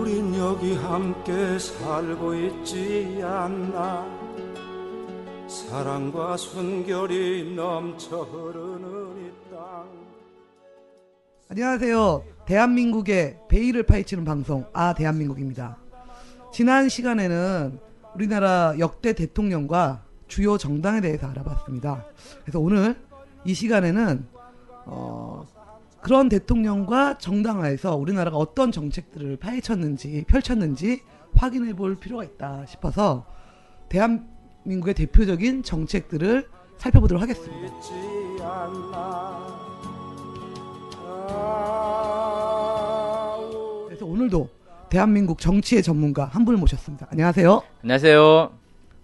우린 여기 함께 살고 있지 않나. 사랑과 순결이 넘쳐 흐르는 이 땅. 안녕하세요. 대한민국의 베일을 파헤치는 방송 대한민국입니다. 지난 시간에는 우리나라 역대 대통령과 주요 정당에 대해서 알아봤습니다. 그래서 오늘 이 시간에는 그런 대통령과 정당하에서 우리나라가 어떤 정책들을 파헤쳤는지 펼쳤는지 확인해 볼 필요가 있다 싶어서 대한민국의 대표적인 정책들을 살펴보도록 하겠습니다. 그래서 오늘도 대한민국 정치의 전문가 한 분을 모셨습니다. 안녕하세요. 안녕하세요.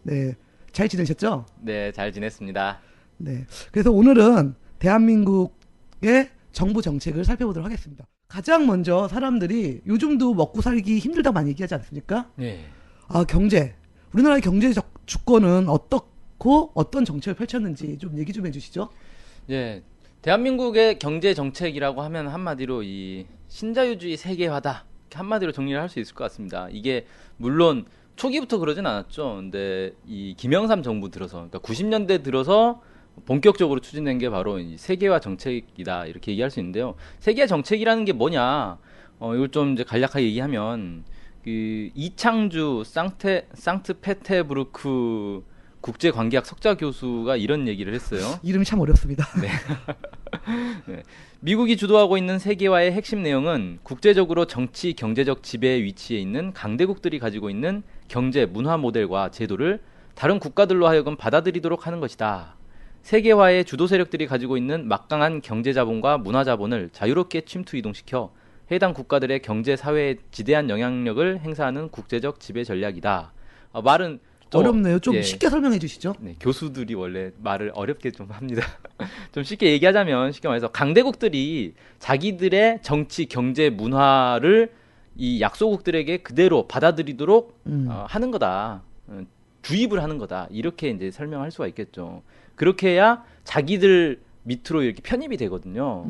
네, 잘 지내셨죠? 네, 잘 지냈습니다. 네, 그래서 오늘은 대한민국의 정부 정책을 살펴보도록 하겠습니다. 가장 먼저 사람들이 요즘도 먹고 살기 힘들다고 많이 얘기하지 않습니까? 네. 경제. 우리나라의 경제적 주권은 어떻고 어떤 정책을 펼쳤는지 좀 얘기 좀 해주시죠. 예, 대한민국의 경제 정책이라고 하면 한마디로 이 신자유주의 세계화다. 이렇게 한마디로 정리를 할 수 있을 것 같습니다. 이게 물론 초기부터 그러진 않았죠. 근데 이 김영삼 정부 들어서, 그러니까 90년대 들어서 본격적으로 추진된 게 바로 이 세계화 정책이다. 이렇게 얘기할 수 있는데요. 세계화 정책이라는 게 뭐냐? 이걸 좀 이제 간략하게 얘기하면 그 이창주 상트페테부르크 국제관계학 석좌 교수가 이런 얘기를 했어요. 이름이 참 어렵습니다. 네. 네. 미국이 주도하고 있는 세계화의 핵심 내용은 국제적으로 정치, 경제적 지배에 위치해 있는 강대국들이 가지고 있는 경제, 문화 모델과 제도를 다른 국가들로 하여금 받아들이도록 하는 것이다. 세계화의 주도 세력들이 가지고 있는 막강한 경제 자본과 문화 자본을 자유롭게 침투 이동시켜 해당 국가들의 경제, 사회에 지대한 영향력을 행사하는 국제적 지배 전략이다. 말은 어렵네요. 좀 예. 쉽게 설명해 주시죠. 네, 교수들이 원래 말을 어렵게 좀 합니다. 좀 쉽게 얘기하자면, 쉽게 말해서 강대국들이 자기들의 정치, 경제, 문화를 이 약소국들에게 그대로 받아들이도록 하는 거다. 주입을 하는 거다. 이렇게 이제 설명할 수가 있겠죠. 그렇게 해야 자기들 밑으로 이렇게 편입이 되거든요.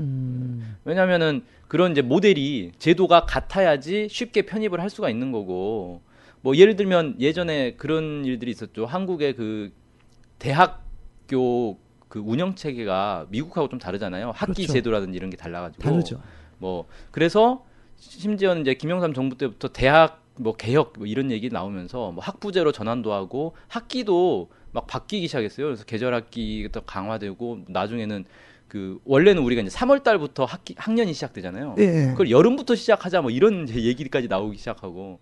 왜냐하면은 그런 이제 모델이 제도가 같아야지 쉽게 편입을 할 수가 있는 거고. 뭐 예를 들면 예전에 그런 일들이 있었죠. 한국의 그 대학교 그 운영 체계가 미국하고 좀 다르잖아요. 학기 그렇죠. 제도라든지 이런 게 달라가지고. 다르죠. 뭐 그래서 심지어는 이제 김영삼 정부 때부터 대학 뭐 개혁 뭐 이런 얘기 나오면서 뭐 학부제로 전환도 하고 학기도 막 바뀌기 시작했어요. 그래서 계절 학기가 강화되고 나중에는 그 원래는 우리가 이제 3월 달부터 학년이 시작되잖아요. 예. 그걸 여름부터 시작하자 뭐 이런 이제 얘기까지 나오기 시작하고.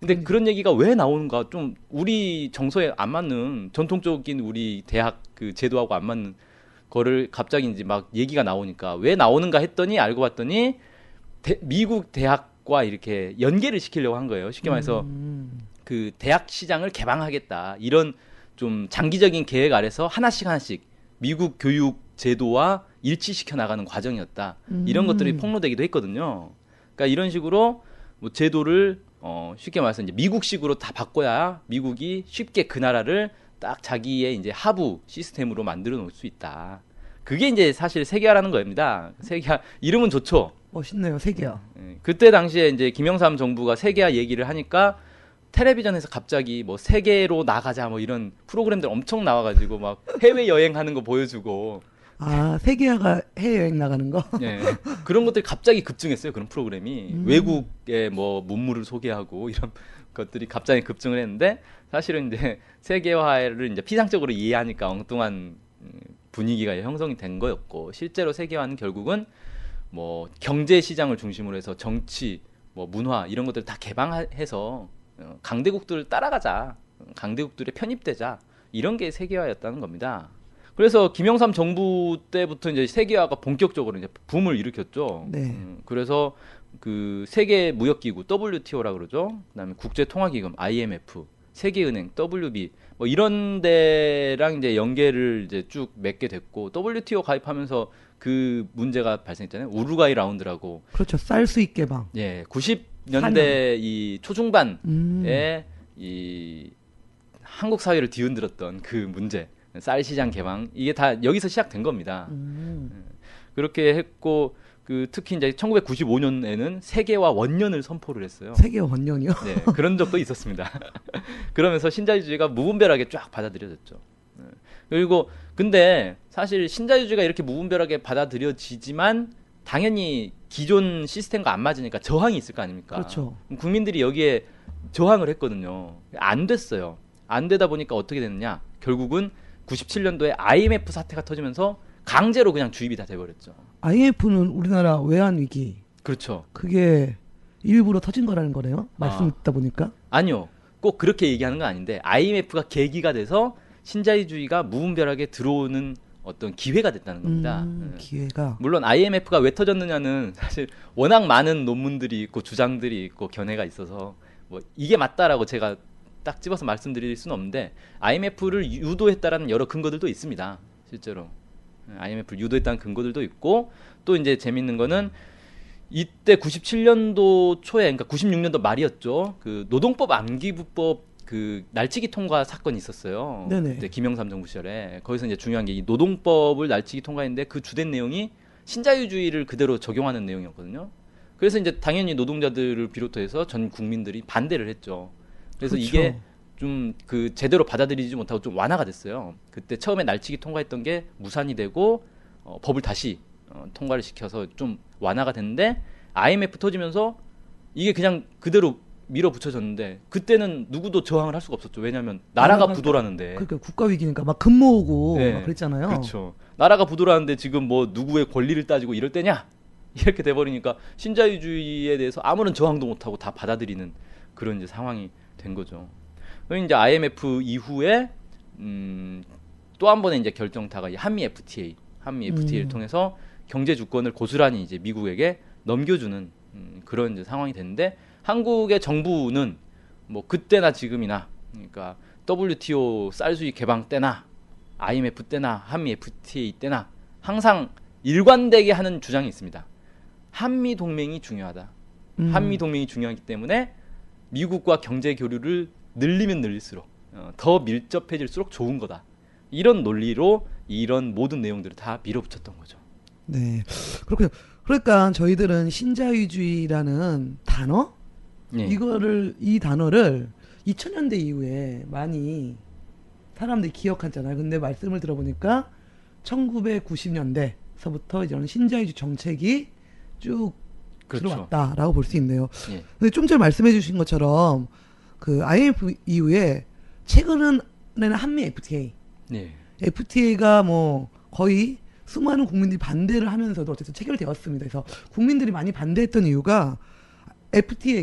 근데 그런 얘기가 왜 나오는가? 좀 우리 정서에 안 맞는 전통적인 우리 대학 그 제도하고 안 맞는 거를 갑자기 이제 막 얘기가 나오니까 왜 나오는가 했더니 알고 봤더니 미국 대학과 이렇게 연계를 시키려고 한 거예요. 쉽게 말해서 그 대학 시장을 개방하겠다. 이런 좀 장기적인 계획 아래서 하나씩 미국 교육 제도와 일치시켜 나가는 과정이었다. 이런 것들이 폭로되기도 했거든요. 그러니까 이런 식으로 뭐 제도를 쉽게 말해서 이제 미국식으로 다 바꿔야 미국이 쉽게 그 나라를 딱 자기의 이제 하부 시스템으로 만들어 놓을 수 있다. 그게 이제 사실 세계화라는 겁니다. 세계화 이름은 좋죠. 멋있네요. 세계화. 그때 당시에 이제 김영삼 정부가 세계화 얘기를 하니까 텔레비전에서 갑자기 뭐 세계로 나가자 뭐 이런 프로그램들 엄청 나와가지고 막 해외 여행하는 거 보여주고. 세계화가 해외여행 나가는 거? 네, 그런 것들이 갑자기 급증했어요. 그런 프로그램이 외국의 뭐 문물을 소개하고 이런 것들이 갑자기 급증을 했는데 사실은 이제 세계화를 이제 피상적으로 이해하니까 엉뚱한 분위기가 형성이 된 거였고 실제로 세계화는 결국은 뭐 경제 시장을 중심으로 해서 정치, 뭐 문화 이런 것들 다 개방해서 강대국들을 따라가자, 강대국들에 편입되자 이런 게 세계화였다는 겁니다. 그래서 김영삼 정부 때부터 이제 세계화가 본격적으로 이제 붐을 일으켰죠. 네. 그래서 그 세계 무역기구 WTO라 그러죠. 그다음에 국제통화기금 IMF, 세계은행 WB 뭐 이런 데랑 이제 연계를 이제 쭉 맺게 됐고 WTO 가입하면서 그 문제가 발생했잖아요. 우루과이 라운드라고. 그렇죠. 쌀 수입 개방. 예, 90년대 이 초중반에 이 한국 사회를 뒤흔들었던 그 문제. 쌀 시장 개방 이게 다 여기서 시작된 겁니다. 그렇게 했고 그 특히 이제 1995년에는 세계화 원년을 선포를 했어요. 세계 원년이요? 네, 그런 적도 있었습니다. 그러면서 신자유주의가 무분별하게 쫙 받아들여졌죠. 네. 그리고 근데 사실 신자유주의가 이렇게 무분별하게 받아들여지지만 당연히 기존 시스템과 안 맞으니까 저항이 있을 거 아닙니까? 그렇죠. 국민들이 여기에 저항을 했거든요. 안 됐어요. 안 되다 보니까 어떻게 됐느냐? 결국은 97년도에 IMF 사태가 터지면서 강제로 그냥 주입이 다 돼버렸죠. IMF는 우리나라 외환 위기. 그렇죠. 그게 일부러 터진 거라는 거네요. 말씀 듣다 보니까. 아니요. 꼭 그렇게 얘기하는 건 아닌데 IMF가 계기가 돼서 신자유주의가 무분별하게 들어오는 어떤 기회가 됐다는 겁니다. 기회가. 물론 IMF가 왜 터졌느냐는 사실 워낙 많은 논문들이 있고 주장들이 있고 견해가 있어서 뭐 이게 맞다라고 제가 딱 집어서 말씀드릴 수는 없는데 IMF를 유도했다라는 여러 근거들도 있습니다. 실제로 IMF를 유도했다는 근거들도 있고 또 이제 재밌는 거는 이때 97년도 초에 그러니까 96년도 말이었죠. 그 노동법 암기부법 그 날치기 통과 사건이 있었어요. 네네. 그때 김영삼 정부 시절에 거기서 이제 중요한 게 이 노동법을 날치기 통과했는데 그 주된 내용이 신자유주의를 그대로 적용하는 내용이었거든요. 그래서 이제 당연히 노동자들을 비롯해서 전 국민들이 반대를 했죠. 그래서 그렇죠. 이게 좀 그 제대로 받아들이지 못하고 좀 완화가 됐어요. 그때 처음에 날치기 통과했던 게 무산이 되고 법을 다시 통과를 시켜서 좀 완화가 됐는데 IMF 터지면서 이게 그냥 그대로 밀어붙여졌는데 그때는 누구도 저항을 할 수가 없었죠. 왜냐하면 나라가 부도라는데. 그러니까 국가 위기니까 막 금모으고 네, 막 그랬잖아요. 그렇죠. 나라가 부도라는데 지금 뭐 누구의 권리를 따지고 이럴 때냐? 이렇게 돼버리니까 신자유주의에 대해서 아무런 저항도 못하고 다 받아들이는 그런 이제 상황이 된 거죠. 그리고 이제 IMF 이후에 또 한 번의 이제 결정타가 이 한미 FTA를 통해서 경제 주권을 고스란히 이제 미국에게 넘겨주는 그런 이제 상황이 됐는데 한국의 정부는 뭐 그때나 지금이나 그러니까 WTO 쌀수입 개방 때나 IMF 때나 한미 FTA 때나 항상 일관되게 하는 주장이 있습니다. 한미 동맹이 중요하다. 한미 동맹이 중요하기 때문에 미국과 경제 교류를 늘리면 늘릴수록 더 밀접해질수록 좋은 거다. 이런 논리로 이런 모든 내용들을 다 밀어붙였던 거죠. 네, 그렇군요. 그러니까 저희들은 신자유주의라는 단어 예. 이 단어를 2000년대 이후에 많이 사람들이 기억하잖아요. 근데 말씀을 들어보니까 1990년대서부터 이제 신자유주의 정책이 쭉 그렇죠. 들어왔다라고 볼 수 있네요. 예. 근데 좀 전에 말씀해 주신 것처럼 그 IMF 이후에 최근에는 한미 FTA. 네. FTA가 뭐 거의 수많은 국민들이 반대를 하면서도 어쨌든 체결되었습니다. 그래서 국민들이 많이 반대했던 이유가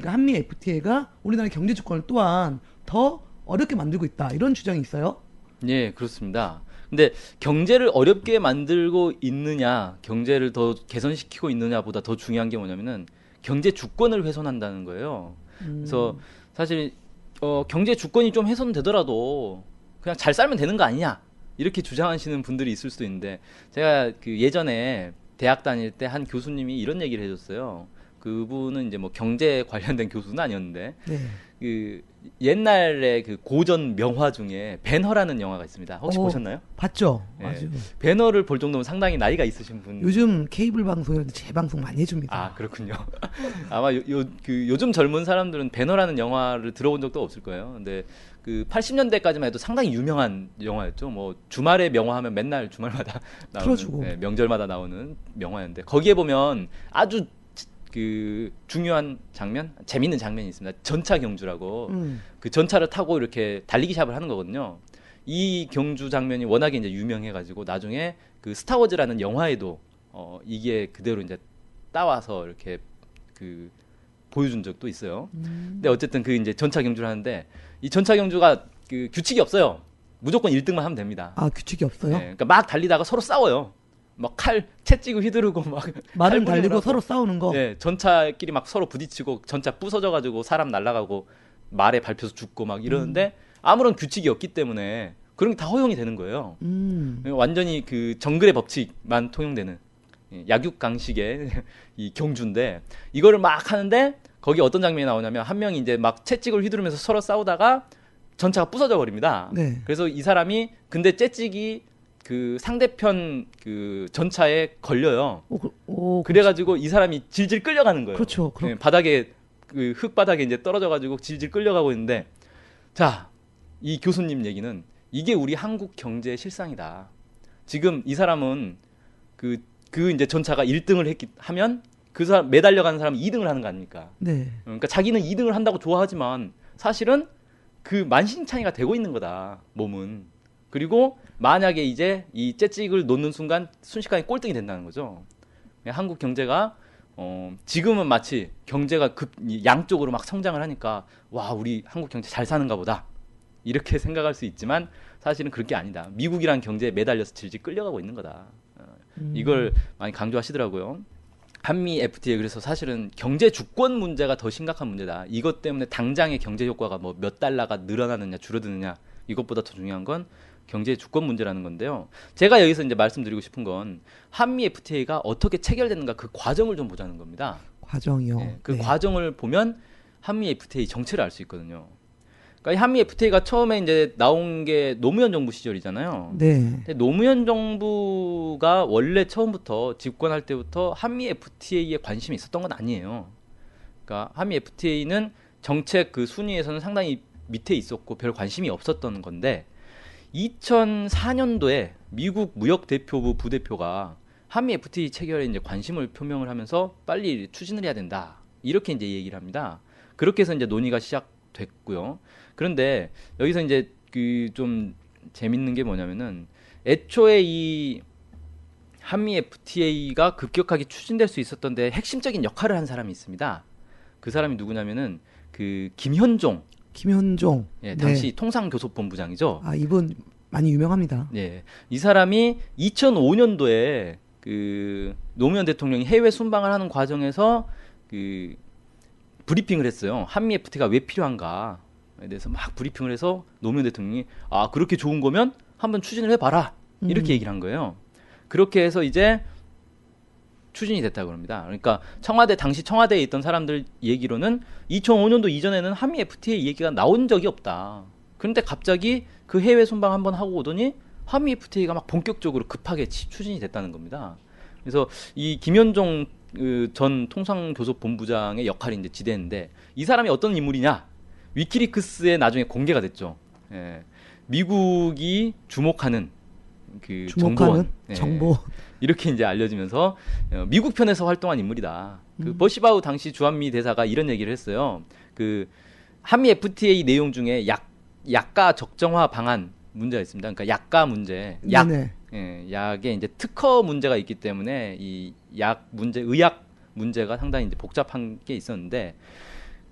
한미 FTA가 우리나라의 경제 주권을 또한 더 어렵게 만들고 있다. 이런 주장이 있어요. 예, 그렇습니다. 근데 경제를 어렵게 만들고 있느냐, 경제를 더 개선시키고 있느냐보다 더 중요한 게 뭐냐면은 경제 주권을 훼손한다는 거예요. 그래서 사실 경제 주권이 좀 훼손되더라도 그냥 잘 살면 되는 거 아니냐 이렇게 주장하시는 분들이 있을 수도 있는데 제가 그 예전에 대학 다닐 때 한 교수님이 이런 얘기를 해줬어요. 그분은 이제 뭐 경제 관련된 교수는 아니었는데 네. 그 옛날에 그 고전 명화 중에 배너라는 영화가 있습니다. 혹시 보셨나요? 봤죠. 네. 아주. 배너를 볼 정도면 상당히 나이가 있으신 분. 요즘 케이블 방송이라든지 재방송 많이 해줍니다. 아 그렇군요. 아마 요즘 젊은 사람들은 배너라는 영화를 들어본 적도 없을 거예요. 근데 그 80년대까지만 해도 상당히 유명한 영화였죠. 뭐 주말에 명화하면 맨날 주말마다 나오는 틀어주고. 네, 명절마다 나오는 명화였는데 거기에 보면 아주 그 중요한 장면, 재밌는 장면이 있습니다. 전차 경주라고 그 전차를 타고 이렇게 달리기 샵을 하는 거거든요. 이 경주 장면이 워낙에 이제 유명해가지고 나중에 그 스타워즈라는 영화에도 이게 그대로 이제 따와서 이렇게 그 보여준 적도 있어요. 근데 어쨌든 그 이제 전차 경주를 하는데 이 전차 경주가 그 규칙이 없어요. 무조건 1등만 하면 됩니다. 아 규칙이 없어요? 네, 그러니까 막 달리다가 서로 싸워요. 막 칼 채찍고 휘두르고 막 말은 칼 달리고 하고. 서로 싸우는 거. 네, 전차끼리 막 서로 부딪히고 전차 부서져가지고 사람 날아가고 말에 밟혀서 죽고 막 이러는데 아무런 규칙이 없기 때문에 그런 게 다 허용이 되는 거예요. 완전히 그 정글의 법칙만 통용되는 약육강식의 이 경주인데 이거를 막 하는데 거기 어떤 장면이 나오냐면 한 명이 이제 막 채찍을 휘두르면서 서로 싸우다가 전차가 부서져 버립니다. 네. 그래서 이 사람이 근데 채찍이 그 상대편 그 전차에 걸려요. 오, 그래가지고 이 사람이 질질 끌려가는 거예요. 그렇죠. 예, 바닥에 그 흙바닥에 이제 떨어져가지고 질질 끌려가고 있는데, 자, 이 교수님 얘기는 이게 우리 한국 경제의 실상이다. 지금 이 사람은 그 이제 전차가 1등을 하면 그 사람 매달려가는 사람이 2등을 하는 거 아닙니까? 네. 그러니까 자기는 2등을 한다고 좋아하지만 사실은 그 만신창이가 되고 있는 거다, 몸은. 그리고 만약에 이제 이 재찍을 놓는 순간 순식간에 꼴등이 된다는 거죠. 한국 경제가 지금은 마치 경제가 양쪽으로 막 성장을 하니까 와, 우리 한국 경제 잘 사는가 보다, 이렇게 생각할 수 있지만 사실은 그렇게 아니다. 미국이란 경제에 매달려서 질질 끌려가고 있는 거다. 이걸 많이 강조하시더라고요. 한미 FTA. 그래서 사실은 경제 주권 문제가 더 심각한 문제다. 이것 때문에 당장의 경제 효과가 뭐 몇 달러가 늘어나느냐 줄어드느냐, 이것보다 더 중요한 건 경제 주권 문제라는 건데요. 제가 여기서 이제 말씀드리고 싶은 건 한미 FTA가 어떻게 체결되는가, 그 과정을 좀 보자는 겁니다. 과정이요. 네, 그 네. 과정을 보면 한미 FTA 정체를 알 수 있거든요. 그러니까 이 한미 FTA가 처음에 이제 나온 게 노무현 정부 시절이잖아요. 네. 근데 노무현 정부가 원래 처음부터 집권할 때부터 한미 FTA에 관심이 있었던 건 아니에요. 그러니까 한미 FTA는 정책 그 순위에서는 상당히 밑에 있었고 별 관심이 없었던 건데, 2004년도에 미국 무역대표부 부대표가 한미 FTA 체결에 이제 관심을 표명을 하면서 빨리 추진을 해야 된다, 이렇게 이제 얘기를 합니다. 그렇게 해서 이제 논의가 시작됐고요. 그런데 여기서 이제 그 좀 재밌는 게 뭐냐면은, 애초에 이 한미 FTA가 급격하게 추진될 수 있었던데 핵심적인 역할을 한 사람이 있습니다. 그 사람이 누구냐면은 그 김현종. 네. 당시 통상교섭본부장이죠. 아, 이분 많이 유명합니다. 예, 이 사람이 2005년도에 그 노무현 대통령이 해외 순방을 하는 과정에서 그 브리핑을 했어요. 한미 FTA가 왜 필요한가에 대해서 막 브리핑을 해서 노무현 대통령이 아, 그렇게 좋은 거면 한번 추진을 해봐라, 이렇게 얘기를 한 거예요. 그렇게 해서 이제 추진이 됐다고 합니다. 그러니까 당시 청와대에 있던 사람들 얘기로는 2005년도 이전에는 한미 FTA 얘기가 나온 적이 없다. 그런데 갑자기 그 해외 순방 한번 하고 오더니 한미 FTA가 막 본격적으로 급하게 추진이 됐다는 겁니다. 그래서 이 김현종 전 통상교섭본부장의 역할이 이제 지대인데, 이 사람이 어떤 인물이냐? 위키리크스에 나중에 공개가 됐죠. 예, 미국이 주목하는 그 정보원. 예, 정보. 이렇게 이제 알려지면서 미국 편에서 활동한 인물이다. 그 버시바우 당시 주한미 대사가 이런 얘기를 했어요. 그 한미 FTA 내용 중에 약가 적정화 방안 문제가 있습니다. 그러니까 약가 문제, 약에 이제 특허 문제가 있기 때문에 이 약 문제, 의약 문제가 상당히 이제 복잡한 게 있었는데,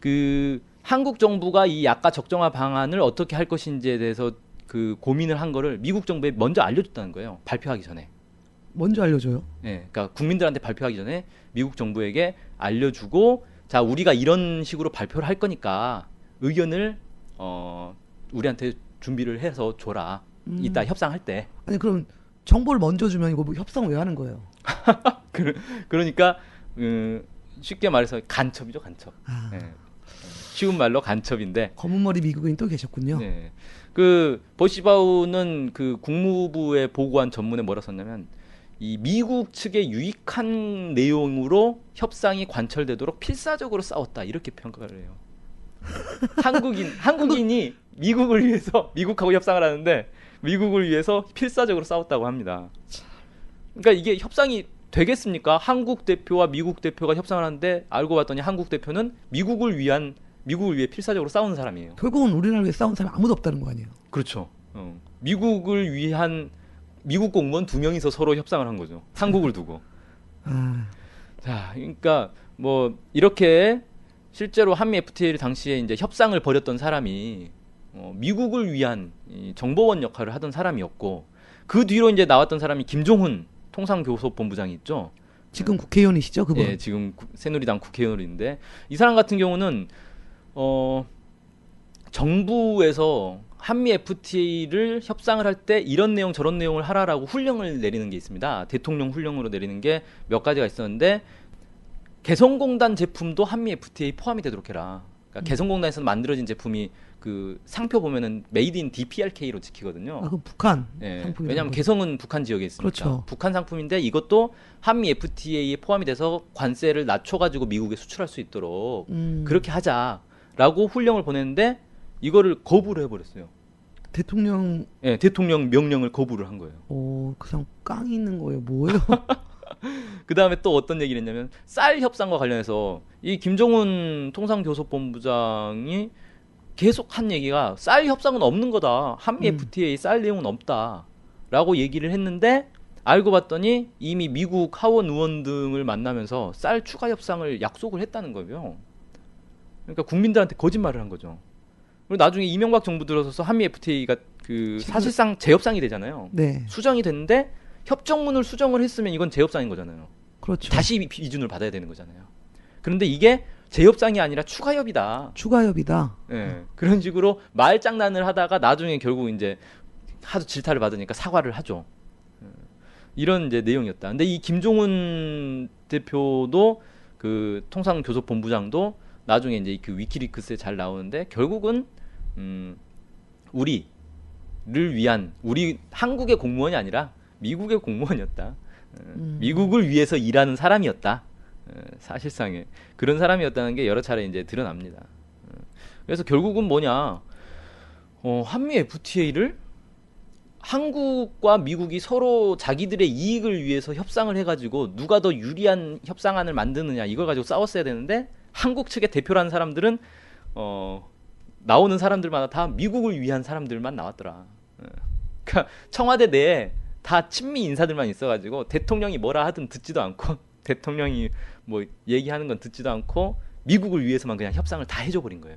그 한국 정부가 이 약가 적정화 방안을 어떻게 할 것인지에 대해서 그 고민을 한 거를 미국 정부에 먼저 알려줬다는 거예요. 발표하기 전에. 먼저 알려줘요? 네, 그러니까 국민들한테 발표하기 전에 미국 정부에게 알려주고, 자, 우리가 이런 식으로 발표를 할 거니까 의견을 우리한테 준비를 해서 줘라. 이따 협상할 때. 아니, 그럼 정보를 먼저 주면 이거 뭐 협상 왜 하는 거예요? 그러니까 쉽게 말해서 간첩이죠, 간첩. 아. 네. 쉬운 말로 간첩인데. 검은 머리 미국인 또 계셨군요. 네. 그 버시바우는 그 국무부에 보고한 전문에 뭐라 썼냐면, 이 미국 측에 유익한 내용으로 협상이 관철되도록 필사적으로 싸웠다, 이렇게 평가를 해요. 한국인이 미국을 위해서 미국하고 협상을 하는데 미국을 위해서 필사적으로 싸웠다고 합니다. 그러니까 이게 협상이 되겠습니까? 한국 대표와 미국 대표가 협상을 하는데 알고 봤더니 한국 대표는 미국을 위해 필사적으로 싸우는 사람이에요. 결국은 우리나라를 위해 싸운 사람이 아무도 없다는 거 아니에요? 그렇죠. 미국을 위한 미국 공무원 2명이서 서로 협상을 한 거죠. 한국을 두고. 자, 그러니까 뭐 이렇게 실제로 한미 FTA를 당시에 이제 협상을 벌였던 사람이 미국을 위한 이 정보원 역할을 하던 사람이었고, 그 뒤로 이제 나왔던 사람이 김종훈 통상교섭본부장이 있죠. 지금 국회의원이시죠, 그분? 예, 지금 새누리당 국회의원인데, 이 사람 같은 경우는 정부에서 한미 FTA를 협상을 할 때 이런 내용 저런 내용을 하라라고 훈령을 내리는 게 있습니다. 대통령 훈령으로 내리는 게 몇 가지가 있었는데, 개성공단 제품도 한미 FTA 포함이 되도록 해라. 그러니까 그러니까 개성공단에서 만들어진 제품이 그 상표 보면은 메이드 인 DPRK로 찍히거든요. 아, 그 북한 예, 상품이 왜냐하면 개성은 북한 지역에 있으니까 그렇죠. 북한 상품인데 이것도 한미 FTA에 포함이 돼서 관세를 낮춰가지고 미국에 수출할 수 있도록 그렇게 하자라고 훈령을 보냈는데 이거를 거부를 해버렸어요. 대통령 예, 대통령 명령을 거부를 한 거예요. 그 사람 깡이 있는 거예요. 뭐예요? 그 다음에 또 어떤 얘기를 했냐면 쌀 협상과 관련해서 이 김정은 통상교섭본부장이 계속 한 얘기가 쌀 협상은 없는 거다. 한미 FTA 쌀 내용은 없다라고 얘기를 했는데 알고 봤더니 이미 미국 하원 의원 등을 만나면서 쌀 추가 협상을 약속을 했다는 거예요. 그러니까 국민들한테 거짓말을 한 거죠. 그리고 나중에 이명박 정부 들어서서 한미 FTA가 그 사실상 재협상이 되잖아요. 네. 수정이 됐는데 협정문을 수정을 했으면 이건 재협상인 거잖아요. 그렇죠. 다시 비준을 받아야 되는 거잖아요. 그런데 이게 재협상이 아니라 추가협이다. 추가협이다. 예. 그런 식으로 말장난을 하다가 나중에 결국 이제 하도 질타를 받으니까 사과를 하죠. 이런 이제 내용이었다. 근데 이 김종은 대표도 그 통상교섭본부장도 나중에 이제 그 위키리크스에 잘 나오는데 결국은 우리를 위한 우리 한국의 공무원이 아니라 미국의 공무원이었다. 미국을 위해서 일하는 사람이었다. 사실상에 그런 사람이었다는 게 여러 차례 이제 드러납니다. 그래서 결국은 뭐냐, 한미 FTA를 한국과 미국이 서로 자기들의 이익을 위해서 협상을 해가지고 누가 더 유리한 협상안을 만드느냐 이걸 가지고 싸웠어야 되는데 한국 측의 대표라는 사람들은 나오는 사람들마다 다 미국을 위한 사람들만 나왔더라. 그러니까 청와대 내에 다 친미 인사들만 있어가지고 대통령이 뭐라 하든 듣지도 않고 대통령이 뭐 얘기하는 건 듣지도 않고 미국을 위해서만 그냥 협상을 다 해줘 버린 거예요.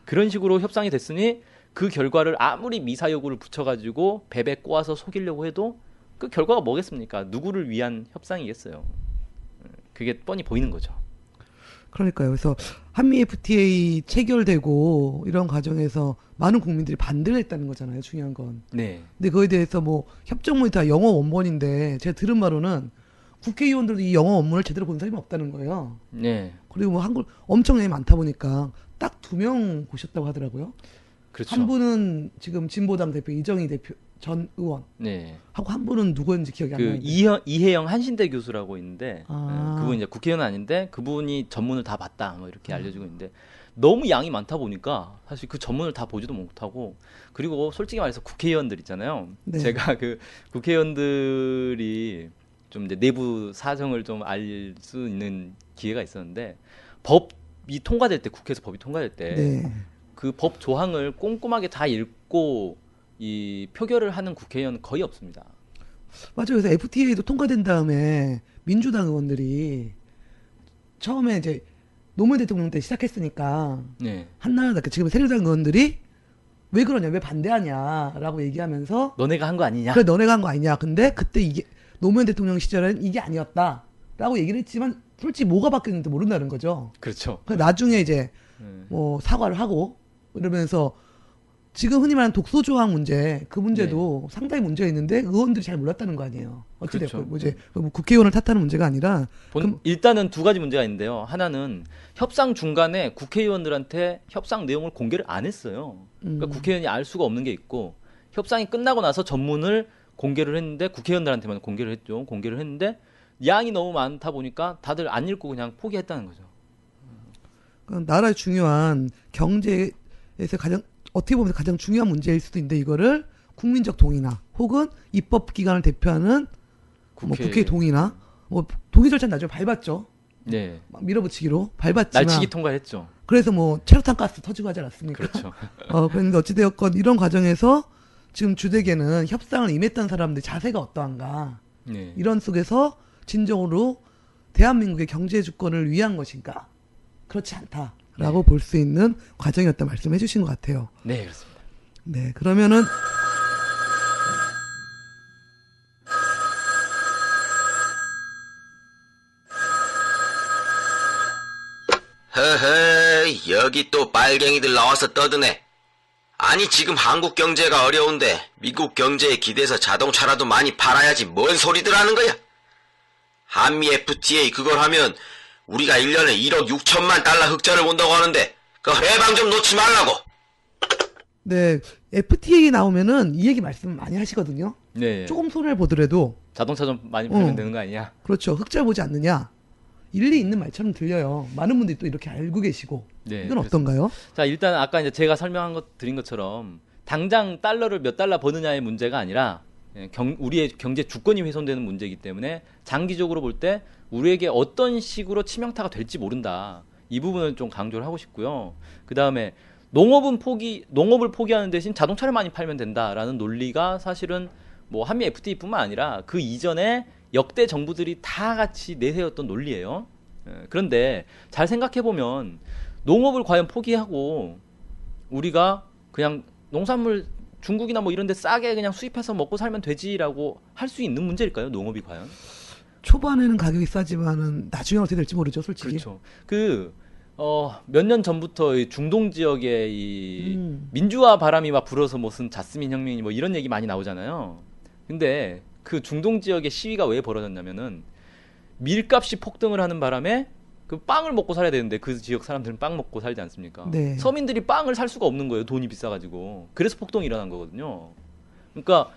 그런 식으로 협상이 됐으니 그 결과를 아무리 미사 여구를 붙여가지고 베베 꼬아서 속이려고 해도 그 결과가 뭐겠습니까? 누구를 위한 협상이겠어요. 그게 뻔히 보이는 거죠. 그러니까요. 그래서 한미 FTA 체결되고 이런 과정에서 많은 국민들이 반대를 했다는 거잖아요. 중요한 건. 네. 근데 그거에 대해서 뭐 협정문이 다 영어 원본인데 제가 들은 바로는 국회의원들도 이 영어 원문을 제대로 본 사람이 없다는 거예요. 네. 그리고 뭐 한국 엄청나게 많다 보니까 딱 2명 보셨다고 하더라고요. 그렇죠. 한 분은 지금 진보당 대표 이정희 대표 전 의원 네. 하고 한 분은 누구였는지 기억이 안 그 나는데. 이혜영 한신대 교수라고 있는데 아. 그분 이제 국회의원은 아닌데 그분이 전문을 다 봤다 뭐 이렇게 알려지고 있는데 너무 양이 많다 보니까 사실 그 전문을 다 보지도 못하고 그리고 솔직히 말해서 국회의원들 있잖아요. 네. 제가 그 국회의원들이 좀 이제 내부 사정을 좀 알 수 있는 기회가 있었는데 법이 통과될 때 국회에서 법이 통과될 때 그 법 네. 조항을 꼼꼼하게 다 읽고 이 표결을 하는 국회의원은 거의 없습니다. 맞아요. 그래서 FTA도 통과된 다음에 민주당 의원들이 처음에 이제 노무현 대통령 때 시작했으니까 네. 한나라당 지금 새누리당 의원들이 왜 그러냐, 왜 반대하냐라고 얘기하면서 너네가 한 거 아니냐? 그래 너네가 한 거 아니냐. 근데 그때 이게 노무현 대통령 시절에는 이게 아니었다라고 얘기를 했지만 솔직히 뭐가 바뀌었는지 모른다는 거죠. 그렇죠. 그래서 나중에 이제 뭐 사과를 하고 이러면서 지금 흔히 말하는 독소 조항 문제 그 문제도 상당히 문제가 있는데 의원들이 잘 몰랐다는 거 아니에요. 어찌됐건 그렇죠. 뭐 이제 뭐 국회의원을 탓하는 문제가 아니라 일단은 두 가지 문제가 있는데요. 하나는 협상 중간에 국회의원들한테 협상 내용을 공개를 안 했어요. 그러니까 국회의원이 알 수가 없는 게 있고 협상이 끝나고 나서 전문을 공개를 했는데 국회의원들한테만 공개를 했죠. 공개를 했는데 양이 너무 많다 보니까 다들 안 읽고 그냥 포기했다는 거죠. 그러니까 나라의 중요한 경제에서 가장 어떻게 보면 가장 중요한 문제일 수도 있는데 이거를 국민적 동의나 혹은 입법기관을 대표하는 뭐 국회 동의나 뭐 동의 절차는 나중에 밟았죠. 네. 막 밀어붙이기로 밟았지만 날치기 통과했죠. 그래서 뭐 체류탄 가스 터지고 하지 않았습니까? 그렇죠. 그런데 어찌되었건 이런 과정에서 지금 주되게는 협상을 임했던 사람들의 자세가 어떠한가 네. 이런 속에서 진정으로 대한민국의 경제 주권을 위한 것인가 그렇지 않다라고 볼 수 있는 과정이었다 말씀해 주신 것 같아요. 네, 그렇습니다. 네, 그러면은 허허, 여기 또 빨갱이들 나와서 떠드네. 아니 지금 한국 경제가 어려운데 미국 경제에 기대서 자동차라도 많이 팔아야지 뭔 소리들 하는 거야. 한미 FTA 그걸 하면 우리가 1년에 1억 6천만 달러 흑자를 본다고 하는데 그 회방 좀 놓지 말라고. 네, FTA 나오면은 이 얘기 말씀 많이 하시거든요. 네. 조금 손해를 보더라도 자동차 좀 많이 팔면 어. 되는 거 아니냐? 그렇죠. 흑자 보지 않느냐. 일리 있는 말처럼 들려요. 많은 분들이 또 이렇게 알고 계시고. 네. 이건 그래서- 어떤가요? 자, 일단 아까 이제 제가 설명한 것 드린 것처럼 당장 달러를 몇 달러 버느냐의 문제가 아니라 우리의 경제 주권이 훼손되는 문제이기 때문에 장기적으로 볼 때 우리에게 어떤 식으로 치명타가 될지 모른다. 이 부분을 좀 강조를 하고 싶고요. 그 다음에 농업을 포기하는 대신 자동차를 많이 팔면 된다라는 논리가 사실은 뭐 한미 FTA뿐만 아니라 그 이전에 역대 정부들이 다 같이 내세웠던 논리예요. 그런데 잘 생각해 보면 농업을 과연 포기하고 우리가 그냥 농산물 중국이나 뭐 이런 데 싸게 그냥 수입해서 먹고 살면 되지라고 할 수 있는 문제일까요? 농업이 과연? 초반에는 가격이 싸지만은 나중에 어떻게 될지 모르죠, 솔직히. 그렇죠. 몇 년 전부터 이 중동 지역에 이 민주화 바람이 막 불어서 무슨 자스민 혁명이 뭐 이런 얘기 많이 나오잖아요. 근데 그 중동 지역의 시위가 왜 벌어졌냐면은 밀값이 폭등을 하는 바람에 그 빵을 먹고 살아야 되는데 그 지역 사람들은 빵 먹고 살지 않습니까? 네. 서민들이 빵을 살 수가 없는 거예요. 돈이 비싸가지고. 그래서 폭동이 일어난 거거든요. 그러니까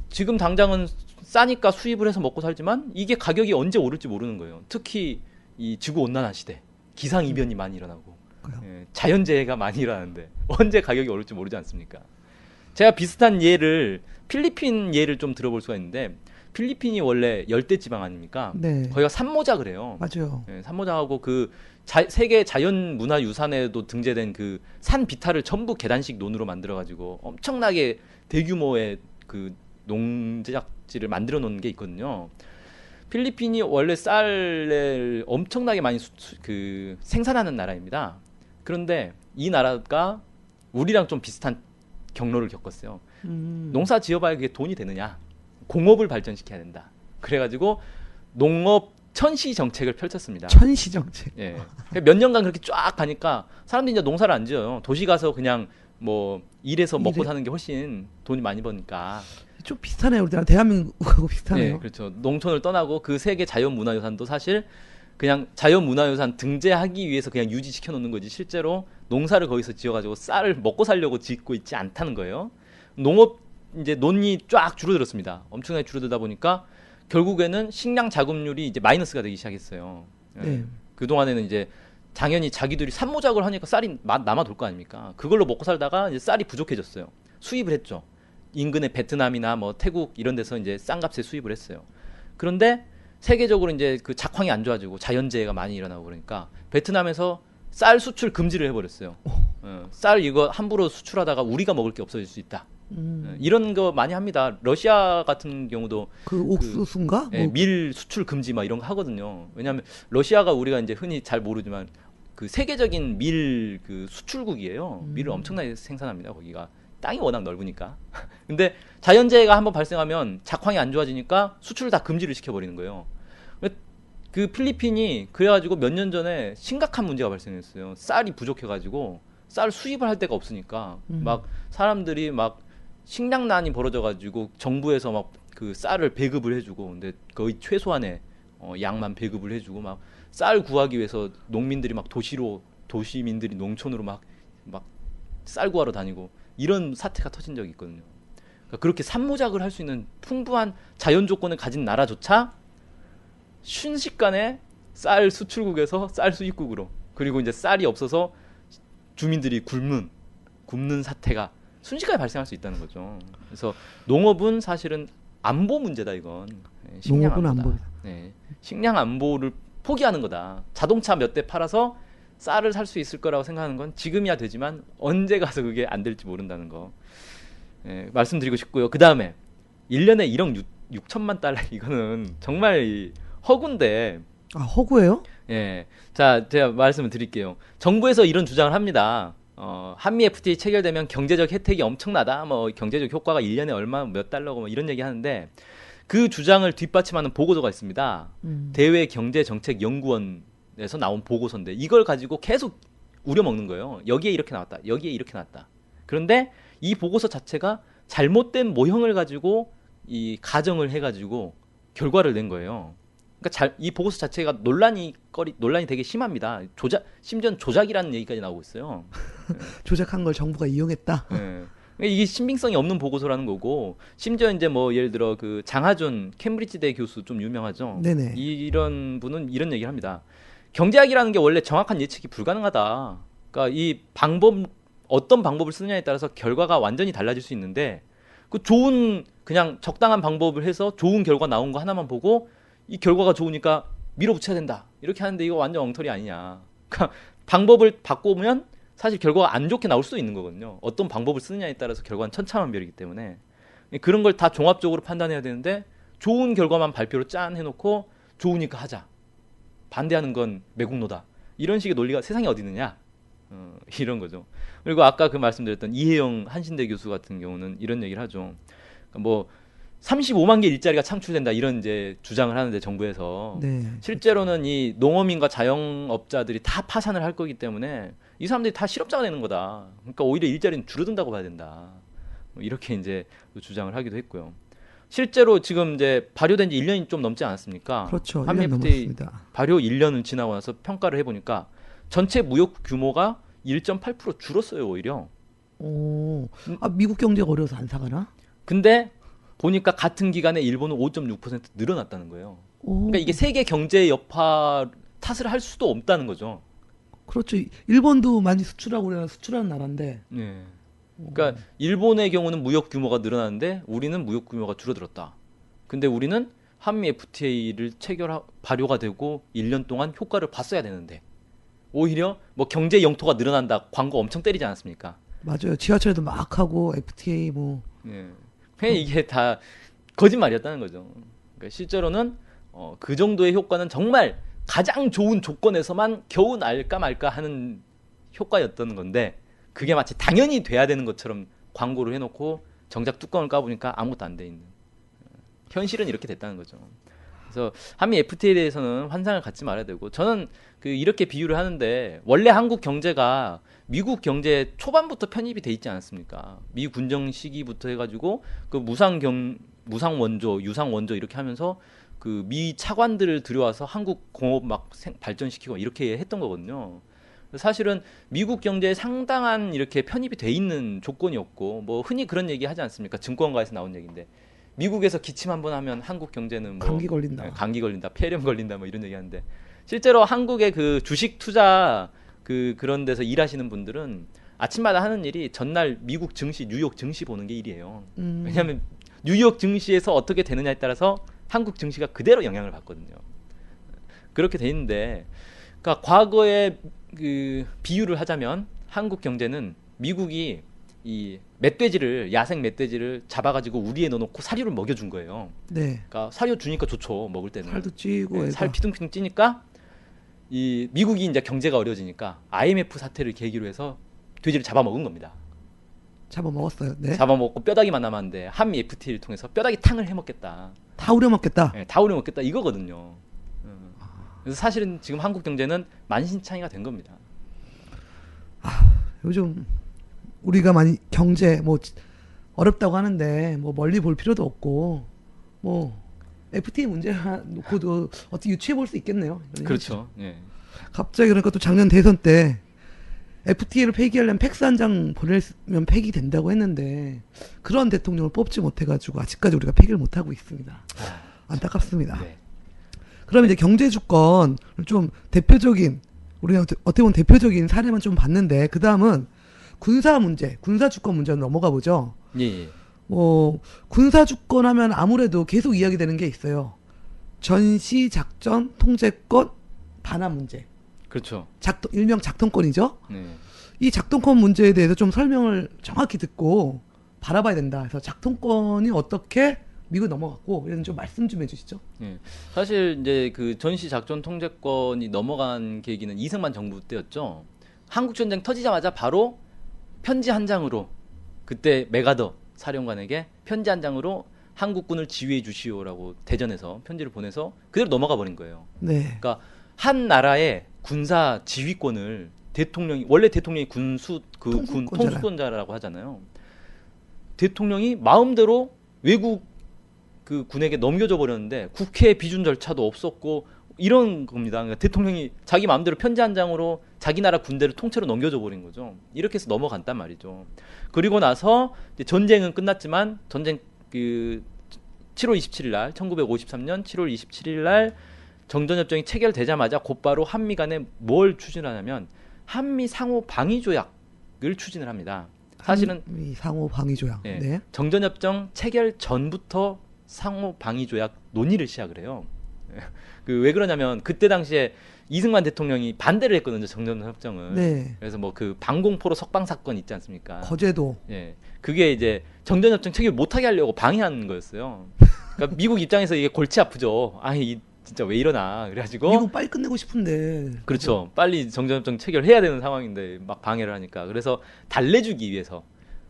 지금 당장은 싸니까 수입을 해서 먹고 살지만 이게 가격이 언제 오를지 모르는 거예요. 특히 이 지구 온난화 시대 기상 이변이 많이 일어나고 자연재해가 많이 일어나는데 언제 가격이 오를지 모르지 않습니까? 제가 비슷한 예를 필리핀 예를 좀 들어볼 수가 있는데 필리핀이 원래 열대 지방 아닙니까? 네. 거기가 산모작을 해요. 맞아요. 산모작하고 그 세계 자연문화유산에도 등재된 그 산 비탈을 전부 계단식 논으로 만들어가지고 엄청나게 대규모의 그 농작지를 만들어 놓은 게 있거든요. 필리핀이 원래 쌀을 엄청나게 많이 생산하는 나라입니다. 그런데 이 나라가 우리랑 좀 비슷한 경로를 겪었어요. 농사 지어봐야 그게 돈이 되느냐? 공업을 발전시켜야 된다. 그래가지고 농업 천시 정책을 펼쳤습니다. 천시 정책. 예. 몇 년간 그렇게 쫙 가니까 사람들이 이제 농사를 안 지어요. 도시 가서 그냥 뭐 일해서 먹고 사는 게 훨씬 돈이 많이 버니까. 좀 비슷하네요. 우리나라 대한민국하고 비슷하네요. 네, 그렇죠. 농촌을 떠나고 그 세계 자연문화유산도 사실 그냥 자연문화유산 등재하기 위해서 그냥 유지시켜 놓는 거지 실제로 농사를 거기서 지어가지고 쌀을 먹고 살려고 짓고 있지 않다는 거예요. 농업 이제 논이 쫙 줄어들었습니다. 엄청나게 줄어들다 보니까 결국에는 식량 자급률이 이제 마이너스가 되기 시작했어요. 네. 그 동안에는 이제 당연히 자기들이 산모작을 하니까 쌀이 남아돌 거 아닙니까? 그걸로 먹고 살다가 이제 쌀이 부족해졌어요. 수입을 했죠. 인근의 베트남이나 뭐 태국 이런 데서 이제 싼 값에 수입을 했어요. 그런데 세계적으로 이제 그 작황이 안 좋아지고 자연재해가 많이 일어나고 그러니까 베트남에서 쌀 수출 금지를 해버렸어요. 쌀 이거 함부로 수출하다가 우리가 먹을 게 없어질 수 있다. 이런 거 많이 합니다. 러시아 같은 경우도 그 옥수수인가? 예, 밀 수출 금지 막 이런 거 하거든요. 왜냐하면 러시아가 우리가 이제 흔히 잘 모르지만 그 세계적인 밀 그 수출국이에요. 밀을 엄청나게 생산합니다. 거기가 땅이 워낙 넓으니까. 근데 자연재해가 한번 발생하면 작황이 안 좋아지니까 수출을 다 금지를 시켜버리는 거예요. 그 필리핀이 그래가지고 몇 년 전에 심각한 문제가 발생했어요. 쌀이 부족해가지고 쌀 수입을 할 데가 없으니까 막 사람들이 막 식량난이 벌어져가지고 정부에서 막 그 쌀을 배급을 해주고 근데 거의 최소한의 양만 배급을 해주고 막 쌀 구하기 위해서 농민들이 막 도시민들이 농촌으로 막 쌀 구하러 다니고 이런 사태가 터진 적이 있거든요. 그러니까 그렇게 산모작을 할 수 있는 풍부한 자연 조건을 가진 나라조차 순식간에 쌀 수출국에서 쌀 수입국으로 그리고 이제 쌀이 없어서 주민들이 굶는 사태가 순식간에 발생할 수 있다는 거죠. 그래서 농업은 사실은 안보 문제다 이건. 식량 농업은 안보다. 안보다. 네, 식량 안보를 포기하는 거다. 자동차 몇 대 팔아서 쌀을 살 수 있을 거라고 생각하는 건 지금이야 되지만 언제 가서 그게 안 될지 모른다는 거 말씀드리고 싶고요. 그 다음에 1년에 1억 6천만 달러 이거는 정말 허구인데. 아, 허구예요? 예, 자 제가 말씀을 드릴게요. 정부에서 이런 주장을 합니다. 한미 FTA 체결되면 경제적 혜택이 엄청나다. 뭐 경제적 효과가 1년에 얼마 몇 달러고 뭐 이런 얘기 하는데 그 주장을 뒷받침하는 보고서가 있습니다. 대외 경제정책연구원에서 나온 보고서인데 이걸 가지고 계속 우려먹는 거예요. 여기에 이렇게 나왔다. 여기에 이렇게 나왔다. 그런데 이 보고서 자체가 잘못된 모형을 가지고 이 가정을 해가지고 결과를 낸 거예요. 그러니까 이 보고서 자체가 논란이 되게 심합니다. 심지어 조작이라는 얘기까지 나오고 있어요. 조작한 걸 정부가 이용했다. 네. 그러니까 이게 신빙성이 없는 보고서라는 거고, 심지어 이제 뭐 예를 들어 그 장하준 캠브리지대 교수 좀 유명하죠. 네네. 이런 분은 이런 얘기를 합니다. 경제학이라는 게 원래 정확한 예측이 불가능하다. 그러니까 이 어떤 방법을 쓰느냐에 따라서 결과가 완전히 달라질 수 있는데, 그 좋은 그냥 적당한 방법을 해서 좋은 결과 나온 거 하나만 보고 이 결과가 좋으니까 밀어붙여야 된다 이렇게 하는데 이거 완전 엉터리 아니냐. 그러니까 방법을 바꾸면 사실 결과가 안 좋게 나올 수도 있는 거거든요. 어떤 방법을 쓰느냐에 따라서 결과는 천차만별이기 때문에 그런 걸 다 종합적으로 판단해야 되는데, 좋은 결과만 발표로 짠 해놓고 좋으니까 하자, 반대하는 건 매국노다, 이런 식의 논리가 세상에 어디 있느냐. 이런 거죠. 그리고 아까 그 말씀드렸던 이혜영 한신대 교수 같은 경우는 이런 얘기를 하죠. 그러니까 뭐 35만 개 일자리가 창출된다 이런 이제 주장을 하는데, 정부에서 네. 실제로는 이 농어민과 자영업자들이 다 파산을 할 거기 때문에 이 사람들이 다 실업자가 되는 거다. 그러니까 오히려 일자리는 줄어든다고 봐야 된다. 이렇게 이제 주장을 하기도 했고요. 실제로 지금 이제 발효된 지 1년이 좀 넘지 않았습니까? 그렇죠. 한미 1년 FTA 넘었습니다. 발효 1년을 지나고 나서 평가를 해보니까 전체 무역 규모가 1.8% 줄었어요, 오히려. 미국 경제가 어려워서 안 사가나? 근데 보니까 같은 기간에 일본은 5.6% 늘어났다는 거예요. 그러니까 이게 세계 경제 여파 탓을 할 수도 없다는 거죠. 그렇죠. 일본도 많이 수출하고 우리나라 수출하는 나라인데. 네. 그러니까 일본의 경우는 무역 규모가 늘어나는데 우리는 무역 규모가 줄어들었다. 근데 우리는 한미 FTA를 발효가 되고 1년 동안 효과를 봤어야 되는데 오히려 뭐 경제 영토가 늘어난다, 광고 엄청 때리지 않았습니까? 맞아요. 지하철에도 막 하고 FTA 뭐. 네. 그냥 이게 다 거짓말이었다는 거죠. 그러니까 실제로는 그 정도의 효과는 정말 가장 좋은 조건에서만 겨우 날까 말까 하는 효과였던 건데, 그게 마치 당연히 돼야 되는 것처럼 광고를 해놓고 정작 뚜껑을 까보니까 아무것도 안 돼 있는, 현실은 이렇게 됐다는 거죠. 그래서 한미 FTA에 대해서는 환상을 갖지 말아야 되고, 저는 이렇게 비유를 하는데, 원래 한국 경제가 미국 경제 초반부터 편입이 돼 있지 않았습니까? 미 군정 시기부터 해가지고 그 무상 원조, 유상 원조 이렇게 하면서 그 미 차관들을 들여와서 한국 공업 막 발전시키고 이렇게 했던 거거든요. 사실은 미국 경제에 상당한 이렇게 편입이 돼 있는 조건이었고, 뭐 흔히 그런 얘기 하지 않습니까? 증권가에서 나온 얘기인데, 미국에서 기침 한번 하면 한국 경제는 뭐 감기 걸린다. 감기 걸린다, 폐렴 걸린다, 뭐 이런 얘기하는데, 실제로 한국의 그 주식 투자 그런 데서 일하시는 분들은 아침마다 하는 일이 전날 미국 증시, 뉴욕 증시 보는 게 일이에요. 왜냐하면 뉴욕 증시에서 어떻게 되느냐에 따라서 한국 증시가 그대로 영향을 받거든요. 그렇게 돼 있는데, 그러니까 과거에 그 비유를 하자면 한국 경제는 미국이 이 야생 멧돼지를 잡아가지고 우리에 넣어놓고 사료를 먹여준 거예요. 네. 그러니까 사료 주니까 좋죠, 먹을 때는. 살도 찌고 네, 살 피둥피둥 찌니까 이 미국이 이제 경제가 어려지니까 IMF 사태를 계기로 해서 돼지를 잡아먹은 겁니다. 잡아먹었어요. 네. 잡아먹고 뼈다귀만 남았는데 한미 FTA를 통해서 뼈다귀 탕을 해먹겠다. 다 우려먹겠다. 네, 다 우려먹겠다 이거거든요. 그래서 사실은 지금 한국 경제는 만신창이가 된 겁니다. 요즘 우리가 많이 경제 뭐 어렵다고 하는데 뭐 멀리 볼 필요도 없고 뭐 FTA 문제 놓고도 어떻게 유추해 볼 수 있겠네요. 그렇죠. 예. 갑자기 그러니까 또 작년 대선 때 FTA를 폐기하려면 팩스 한 장 보내면 폐기된다고 했는데 그런 대통령을 뽑지 못해가지고 아직까지 우리가 폐기를 못하고 있습니다. 안타깝습니다. 네. 그럼 이제 경제 주권을 좀 대표적인, 우리가 어떻게 보면 대표적인 사례만 좀 봤는데, 그 다음은 군사 문제, 군사 주권 문제로 넘어가 보죠. 예. 뭐 군사 주권 하면 아무래도 계속 이야기되는 게 있어요. 전시 작전 통제권 반환 문제. 그렇죠. 일명 작동권이죠. 네. 이 작동권 문제에 대해서 좀 설명을 정확히 듣고 바라봐야 된다. 그래서 작동권이 어떻게 미국 넘어갔고 이런 좀 말씀 좀 해주시죠. 예. 사실 이제 그 전시 작전 통제권이 넘어간 계기는 이승만 정부 때였죠. 한국 전쟁 터지자마자 바로 편지 한 장으로, 그때 메가더 사령관에게 편지 한 장으로 한국군을 지휘해 주시오라고 대전에서 편지를 보내서 그대로 넘어가 버린 거예요. 네. 그러니까 한 나라의 군사 지휘권을 원래 대통령이 군 통수권자라고 하잖아요. 대통령이 마음대로 외국 그 군에게 넘겨줘 버렸는데 국회 비준 절차도 없었고 이런 겁니다. 그러니까 대통령이 자기 마음대로 편지 한 장으로 자기 나라 군대를 통째로 넘겨줘 버린 거죠. 이렇게 해서 넘어간단 말이죠. 그리고 나서 이제 전쟁은 끝났지만 전쟁 그 7월 27일 날 1953년 7월 27일 날 정전협정이 체결되자마자 곧바로 한미 간에 뭘 추진하냐면 한미 상호 방위 조약을 추진을 합니다. 사실은 한미 상호 방위 조약. 예, 네. 정전협정 체결 전부터 상호 방위 조약 논의를 시작을 해요. 그 왜 그러냐면 그때 당시에 이승만 대통령이 반대를 했거든요, 정전협정을. 네. 그래서 뭐 그 방공포로 석방 사건 있지 않습니까? 거제도. 예, 그게 이제 정전협정 체결 못하게 하려고 방해하는 거였어요. 그러니까 미국 입장에서 이게 골치 아프죠. 이 진짜 왜 이러나. 그래가지고 미국 빨리 끝내고 싶은데. 그렇죠. 빨리 정전협정 체결해야 되는 상황인데 막 방해를 하니까. 그래서 달래주기 위해서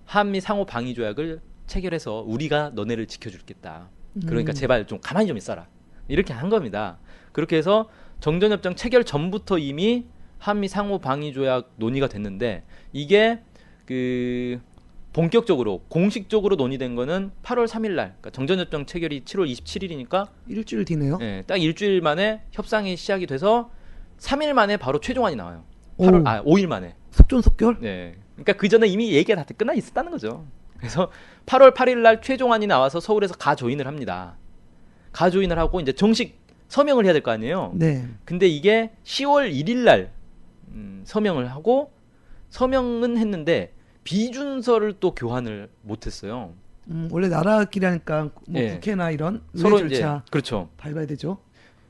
한미 상호 방위 조약을 체결해서 우리가 너네를 지켜줄겠다. 그러니까 제발 좀 가만히 좀 있어라. 이렇게 한 겁니다. 그렇게 해서 정전협정 체결 전부터 이미 한미 상호 방위 조약 논의가 됐는데 이게 그 본격적으로 공식적으로 논의된 거는 8월 3일 날. 그러니까 정전협정 체결이 7월 27일이니까 일주일 뒤네요. 예, 딱 일주일 만에 협상이 시작이 돼서 3일 만에 바로 최종안이 나와요. 오. 5일 만에. 속전속결? 네. 그러니까 그 전에 이미 얘기가 다 끝나 있었다는 거죠. 그래서 8월 8일 날 최종안이 나와서 서울에서 가조인을 합니다. 가조인을 하고 이제 정식 서명을 해야 될 거 아니에요. 네. 근데 이게 10월 1일 날 서명을 하고 서명은 했는데 비준서를 또 교환을 못 했어요. 원래 나라끼리 하니까 뭐 예. 국회나 이런 서로 의회 이제 절차 그렇죠. 밟아야 되죠.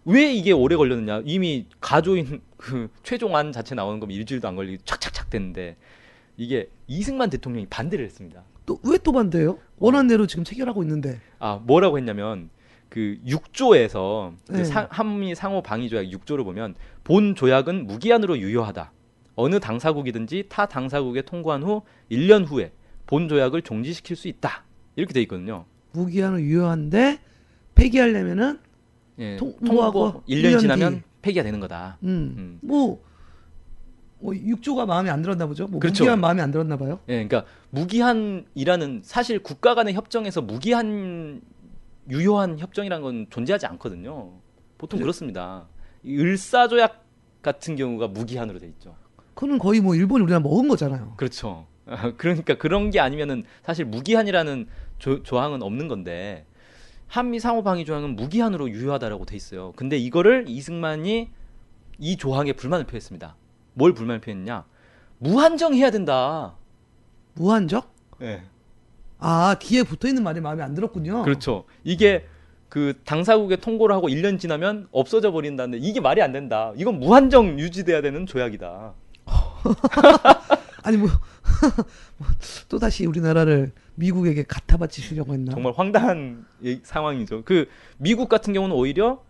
왜 이게 오래 걸렸느냐? 이미 가조인 그 최종안 자체 나오는 거면 일주일도 안 걸리고 착착착 됐는데 이게 이승만 대통령이 반대를 했습니다. 또 왜 또 반대요? 원하는 대로 지금 체결하고 있는데. 뭐라고 했냐면 그 6조에서 네. 한미 상호 방위 조약 6조를 보면 본 조약은 무기한으로 유효하다. 어느 당사국이든지 타 당사국에 통고한 후 1년 후에 본 조약을 종지시킬 수 있다. 이렇게 돼 있거든요. 무기한은 유효한데 폐기하려면은 예, 통보하고 1년 1년 지나면 뒤. 폐기가 되는 거다. 뭐 6조가 마음에 안 들었나 보죠. 뭐 그렇죠. 무기한 마음에 안 들었나 봐요. 예, 그러니까 무기한이라는 사실 국가 간의 협정에서 무기한 유효한 협정이라는 건 존재하지 않거든요. 보통 그렇습니다. 이 을사조약 같은 경우가 무기한으로 돼 있죠. 그거는 거의 뭐 일본이 우리나라 먹은 거잖아요. 그렇죠. 그러니까 그런 게 아니면은 사실 무기한이라는 조항은 없는 건데 한미 상호 방위 조항은 무기한으로 유효하다라고 돼 있어요. 근데 이거를 이승만이 이 조항에 불만을 표했습니다. 뭘 불만을 표했냐? 무한정해야 된다. 무한적? 네. 뒤에 붙어 있는 말이 마음에 안 들었군요. 그렇죠. 이게 그 당사국에 통고를 하고 1년 지나면 없어져 버린다는데 이게 말이 안 된다. 이건 무한정 유지돼야 되는 조약이다. 아니 뭐 또 다시 우리나라를 미국에게 갖다 바치시려고 했나? 정말 황당한 상황이죠. 그 미국 같은 경우는 오히려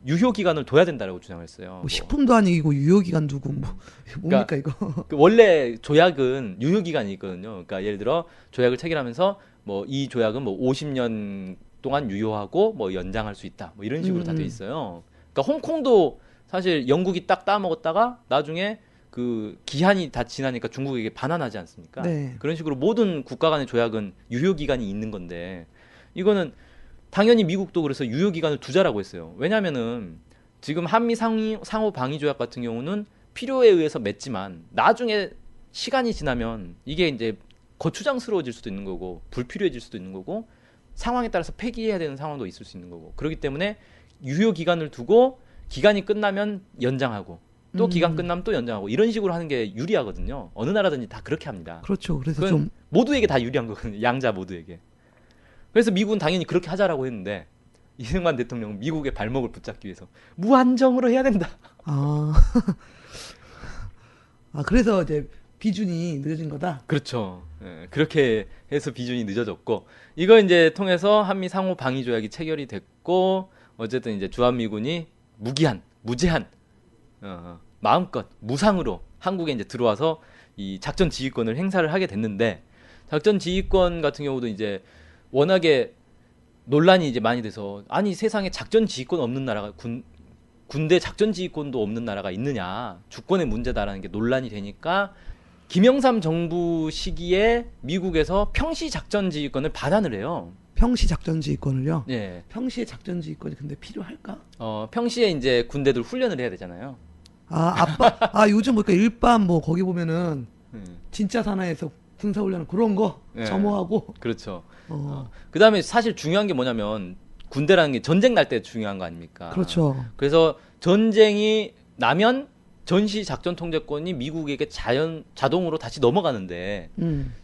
유효 기간을 둬야 된다라고 주장했어요. 뭐 식품도 아니고 유효기간 두고 뭐 뭡니까 이거? 그 원래 조약은 유효 기간이 있거든요. 그러니까 예를 들어 조약을 체결하면서 뭐 이 조약은 뭐 50년 동안 유효하고 뭐 연장할 수 있다. 뭐 이런 식으로 다 돼 있어요. 그러니까 홍콩도 사실 영국이 딱 따먹었다가 나중에 그 기한이 다 지나니까 중국에게 반환하지 않습니까? 네. 그런 식으로 모든 국가 간의 조약은 유효 기간이 있는 건데 이거는 당연히 미국도 그래서 유효 기간을 두자라고 했어요. 왜냐면은 지금 한미 상호 방위 조약 같은 경우는 필요에 의해서 맺지만 나중에 시간이 지나면 이게 이제 거추장스러워질 수도 있는 거고 불필요해질 수도 있는 거고 상황에 따라서 폐기해야 되는 상황도 있을 수 있는 거고 그렇기 때문에 유효 기간을 두고 기간이 끝나면 연장하고 또 기간 끝나면 또 연장하고 이런 식으로 하는 게 유리하거든요. 어느 나라든지 다 그렇게 합니다. 그렇죠. 그래서 그건 좀 모두에게 다 유리한 거거든요. 양자 모두에게. 그래서 미국은 당연히 그렇게 하자라고 했는데 이승만 대통령은 미국의 발목을 붙잡기 위해서 무한정으로 해야 된다. 그래서 이제 비준이 늦어진 거다. 그렇죠. 예, 그렇게 해서 비준이 늦어졌고 이거 이제 통해서 한미 상호 방위 조약이 체결이 됐고 어쨌든 이제 주한미군이 무제한 마음껏 무상으로 한국에 이제 들어와서 이 작전 지휘권을 행사를 하게 됐는데 작전 지휘권 같은 경우도 이제 워낙에 논란이 이제 많이 돼서 아니 세상에 작전 지휘권 없는 나라가 군대 작전 지휘권도 없는 나라가 있느냐 주권의 문제다라는 게 논란이 되니까 김영삼 정부 시기에 미국에서 평시 작전 지휘권을 반환을 해요. 평시 작전지휘권을요. 예. 평시에 작전지휘권이 근데 필요할까? 평시에 이제 군대들 훈련을 해야 되잖아요. 요즘 보니까 일반 뭐 거기 보면은 음. 진짜 사나이에서 군사훈련 그런 거 예. 점호하고. 그렇죠. 그다음에 사실 중요한 게 뭐냐면 군대라는 게 전쟁 날 때 중요한 거 아닙니까? 그렇죠. 그래서 전쟁이 나면 전시 작전 통제권이 미국에게 자동으로 다시 넘어가는데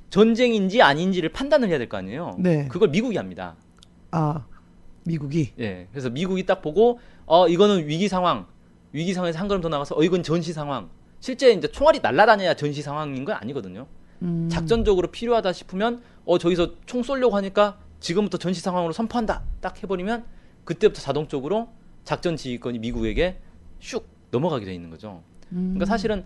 전쟁인지 아닌지를 판단을 해야 될 거 아니에요. 네. 그걸 미국이 합니다. 미국이. 예. 그래서 미국이 딱 보고 이거는 위기 상황에서 한 걸음 더 나가서 이건 전시 상황. 실제 이제 총알이 날아다녀야 전시 상황인 건 아니거든요. 작전적으로 필요하다 싶으면 저기서 총 쏘려고 하니까 지금부터 전시 상황으로 선포한다. 딱 해버리면 그때부터 자동적으로 작전 지휘권이 미국에게 슉 넘어가게 돼 있는 거죠. 그러니까 사실은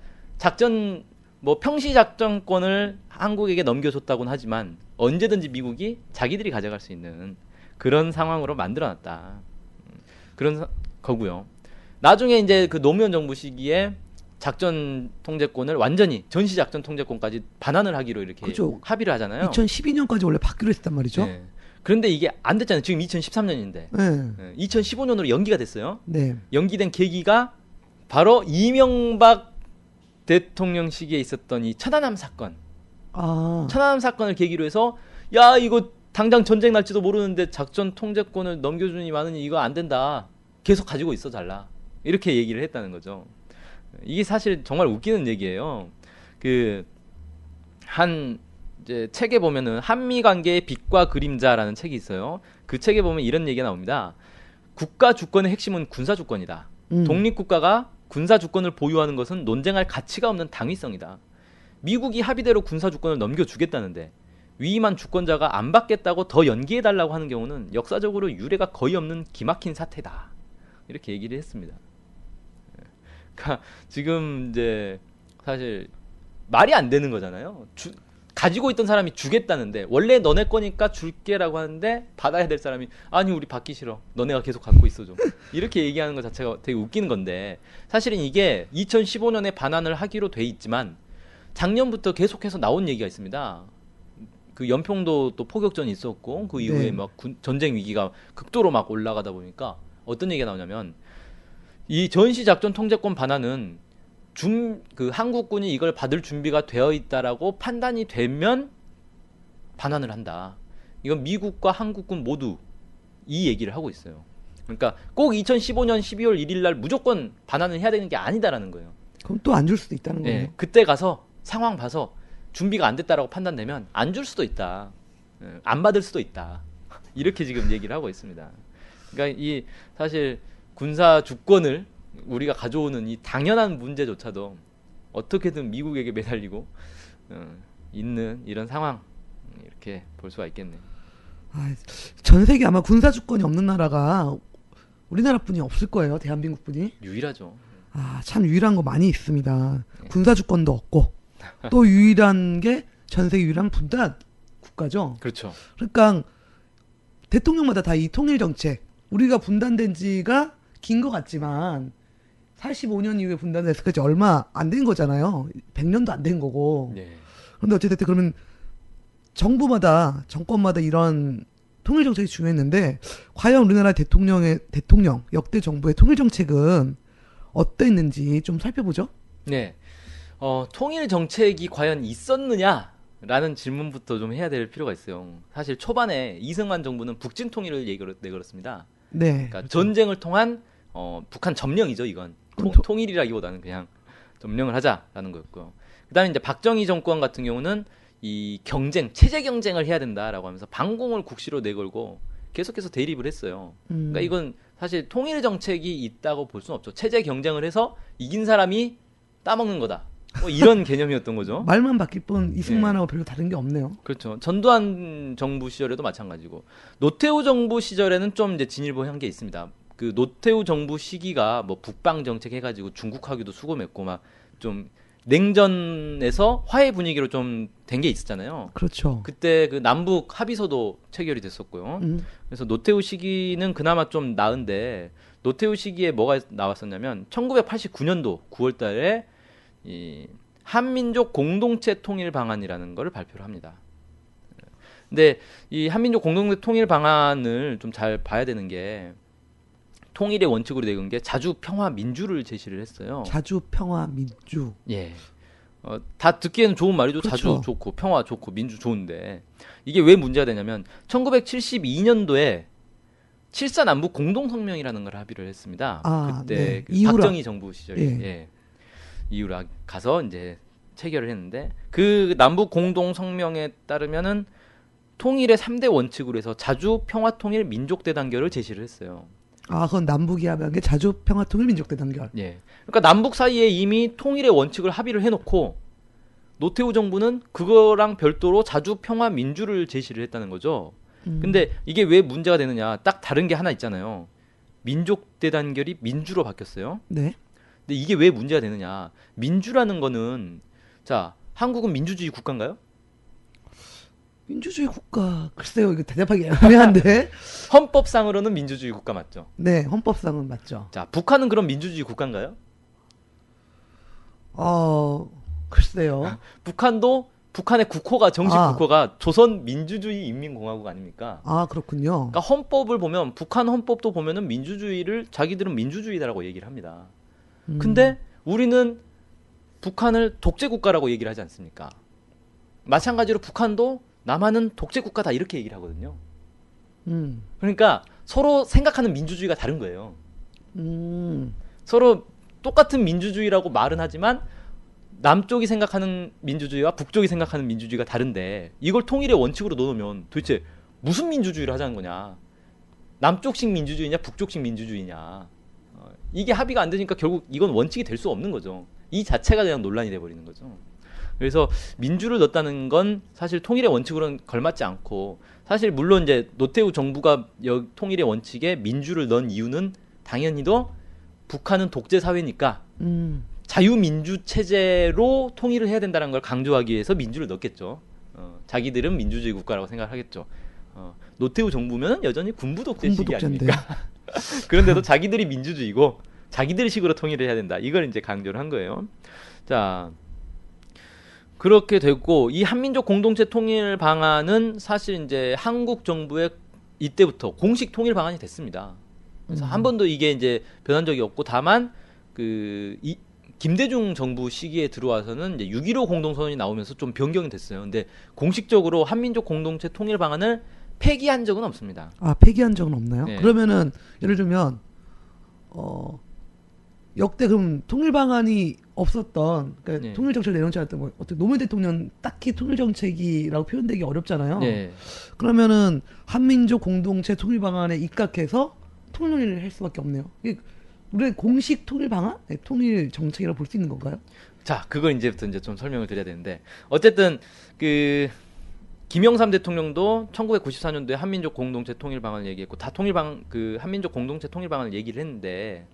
평시 작전권을 한국에게 넘겨줬다고는 하지만 언제든지 미국이 자기들이 가져갈 수 있는 그런 상황으로 만들어놨다. 그런 거고요. 나중에 이제 그 노무현 정부 시기에 작전 통제권을 완전히 전시 작전 통제권까지 반환을 하기로 이렇게 그렇죠. 합의를 하잖아요. 2012년까지 원래 받기로 했단 말이죠. 네. 그런데 이게 안 됐잖아요. 지금 2013년인데. 네. 2015년으로 연기가 됐어요. 네. 연기된 계기가 바로 이명박 대통령 시기에 있었던 이 천안함 사건. 천안함 사건을 계기로 해서 야 이거 당장 전쟁 날지도 모르는데 작전 통제권을 넘겨주니 마느니 이거 안 된다. 계속 가지고 있어 달라. 이렇게 얘기를 했다는 거죠. 이게 사실 정말 웃기는 얘기예요. 이제 책에 보면은 한미 관계의 빛과 그림자라는 책이 있어요. 그 책에 보면 이런 얘기가 나옵니다. 국가 주권의 핵심은 군사 주권이다. 독립국가가 군사 주권을 보유하는 것은 논쟁할 가치가 없는 당위성이다. 미국이 합의대로 군사 주권을 넘겨주겠다는데 위임한 주권자가 안 받겠다고 더 연기해달라고 하는 경우는 역사적으로 유례가 거의 없는 기막힌 사태다. 이렇게 얘기를 했습니다. 그러니까 지금 이제 사실 말이 안 되는 거잖아요. 가지고 있던 사람이 주겠다는데 원래 너네 거니까 줄게라고 하는데 받아야 될 사람이 아니 우리 받기 싫어. 너네가 계속 갖고 있어 좀. 이렇게 얘기하는 것 자체가 되게 웃기는 건데 사실은 이게 2015년에 반환을 하기로 돼 있지만 작년부터 계속해서 나온 얘기가 있습니다. 그 연평도 또 포격전이 있었고 그 이후에 네. 막 전쟁 위기가 극도로 막 올라가다 보니까 어떤 얘기가 나오냐면 이 전시 작전 통제권 반환은 한국군이 이걸 받을 준비가 되어 있다라고 판단이 되면 반환을 한다. 이건 미국과 한국군 모두 이 얘기를 하고 있어요. 그러니까 꼭 2015년 12월 1일 날 무조건 반환을 해야 되는 게 아니다라는 거예요. 그럼 또 안 줄 수도 있다는 거예요. 그때 가서 상황 봐서 준비가 안 됐다라고 판단되면 안 줄 수도 있다. 안 받을 수도 있다. 이렇게 지금 얘기를 하고 있습니다. 그러니까 이 사실 군사 주권을 우리가 가져오는 이 당연한 문제조차도 어떻게든 미국에게 매달리고 있는 이런 상황 이렇게 볼 수가 있겠네요. 전 세계 아마 군사 주권이 없는 나라가 우리나라뿐이 없을 거예요. 대한민국뿐이. 유일하죠. 참 유일한 거 많이 있습니다. 군사 주권도 없고 또 유일한 게 전 세계 유일한 분단 국가죠. 그렇죠. 그러니까 대통령마다 다 이 통일 정책 우리가 분단된 지가 긴 것 같지만 45년 이후에 분단됐을까지 얼마 안 된 거잖아요. 100년도 안 된 거고. 네. 그런데 어쨌든 그러면 정권마다 이런 통일 정책이 중요했는데 과연 우리나라 대통령 역대 정부의 통일 정책은 어땠는지 좀 살펴보죠. 네. 통일 정책이 과연 있었느냐라는 질문부터 좀 해야 될 필요가 있어요. 사실 초반에 이승만 정부는 북진 통일을 내걸었습니다. 네. 그러니까 그렇죠. 전쟁을 통한 북한 점령이죠. 이건 통일이라기보다는 그냥 점령을 하자라는 거였고요. 그다음에 이제 박정희 정권 같은 경우는 이 체제 경쟁을 해야 된다라고 하면서 반공을 국시로 내걸고 계속해서 대립을 했어요. 그러니까 이건 사실 통일 정책이 있다고 볼 수는 없죠. 체제 경쟁을 해서 이긴 사람이 따먹는 거다. 뭐 이런 개념이었던 거죠. 말만 바뀔 뿐 이승만하고 별로 다른 게 없네요. 그렇죠. 전두환 정부 시절에도 마찬가지고 노태우 정부 시절에는 좀 이제 진일보한 게 있습니다. 그 노태우 정부 시기가 뭐 북방 정책 해가지고 중국하기도 수고했고 막 좀 냉전에서 화해 분위기로 좀 된 게 있었잖아요. 그렇죠. 그때 그 남북 합의서도 체결이 됐었고요. 그래서 노태우 시기는 그나마 좀 나은데 노태우 시기에 뭐가 나왔었냐면 1989년도 9월달에 이 한민족 공동체 통일 방안이라는 거를 발표를 합니다. 근데 이 한민족 공동체 통일 방안을 좀 잘 봐야 되는 게 통일의 원칙으로 내건 게 자주 평화 민주를 제시를 했어요. 자주 평화 민주. 예. 다 듣기에는 좋은 말이죠. 그렇죠. 자주 좋고 평화 좋고 민주 좋은데 이게 왜 문제가 되냐면 1972년도에 7.4 남북 공동성명이라는 걸 합의를 했습니다. 그때 네. 그 이후라. 박정희 정부 시절에 예. 이후라 가서 이제 체결을 했는데 그 남북 공동성명에 따르면은 통일의 3대 원칙으로 해서 자주 평화 통일 민족 대단결을 제시를 했어요. 그건 남북이 하면 게 자주 평화 통일 민족 대단결. 예. 그러니까 남북 사이에 이미 통일의 원칙을 합의를 해놓고 노태우 정부는 그거랑 별도로 자주 평화 민주를 제시를 했다는 거죠. 근데 이게 왜 문제가 되느냐? 딱 다른 게 하나 있잖아요. 민족 대단결이 민주로 바뀌었어요. 네. 근데 이게 왜 문제가 되느냐? 민주라는 거는 자, 한국은 민주주의 국가인가요? 민주주의 국가. 글쎄요, 이거 대답하기 애매한데. 헌법상으로는 민주주의 국가 맞죠? 네, 헌법상은 맞죠. 자, 북한은 그럼 민주주의 국가인가요? 글쎄요. 북한도 북한의 국호가 정식 아. 국호가 조선 민주주의 인민공화국 아닙니까? 그렇군요. 그러니까 헌법을 보면 북한 헌법도 보면은 민주주의를 자기들은 민주주의다라고 얘기를 합니다. 근데 우리는 북한을 독재 국가라고 얘기를 하지 않습니까? 마찬가지로 북한도 남한은 독재 국가다 이렇게 얘기를 하거든요. 그러니까 서로 생각하는 민주주의가 다른 거예요. 서로 똑같은 민주주의라고 말은 하지만 남쪽이 생각하는 민주주의와 북쪽이 생각하는 민주주의가 다른데 이걸 통일의 원칙으로 넣으면 도대체 무슨 민주주의를 하자는 거냐? 남쪽식 민주주의냐 북쪽식 민주주의냐? 이게 합의가 안 되니까 결국 이건 원칙이 될 수 없는 거죠. 이 자체가 그냥 논란이 돼버리는 거죠. 그래서 민주를 넣었다는 건 사실 통일의 원칙으로는 걸맞지 않고 사실 물론 이제 노태우 정부가 통일의 원칙에 민주를 넣은 이유는 당연히도 북한은 독재 사회니까 자유민주 체제로 통일을 해야 된다는 걸 강조하기 위해서 민주를 넣겠죠. 자기들은 민주주의 국가라고 생각하겠죠. 노태우 정부면 여전히 군부 독재식이 아닙니까? 그런데도 자기들이 민주주의고 자기들 식으로 통일을 해야 된다. 이걸 이제 강조를 한 거예요. 자, 그렇게 됐고 이 한민족 공동체 통일 방안은 사실 이제 한국 정부의 이때부터 공식 통일 방안이 됐습니다. 그래서 한 번도 이게 이제 변한 적이 없고 다만 김대중 정부 시기에 들어와서는 이제 6.15 공동선언이 나오면서 좀 변경이 됐어요. 근데 공식적으로 한민족 공동체 통일 방안을 폐기한 적은 없습니다. 폐기한 적은 없나요? 네. 그러면은 예를 들면 역대 그럼 통일 방안이 없었던 그러니까 네. 통일 정책을 내놓지 않았던 뭐 어떻게 노무현 대통령 딱히 통일 정책이라고 표현되기 어렵잖아요. 네. 그러면은 한민족 공동체 통일 방안에 입각해서 통일을 할 수밖에 없네요. 이게 우리 공식 통일 방안, 통일 정책이라고 볼 수 있는 건가요? 자, 그걸 이제부터 이제 좀 설명을 드려야 되는데 어쨌든 그 김영삼 대통령도 1994년도에 한민족 공동체 통일 방안을 얘기했고 다 그 한민족 공동체 통일 방안을 얘기를 했는데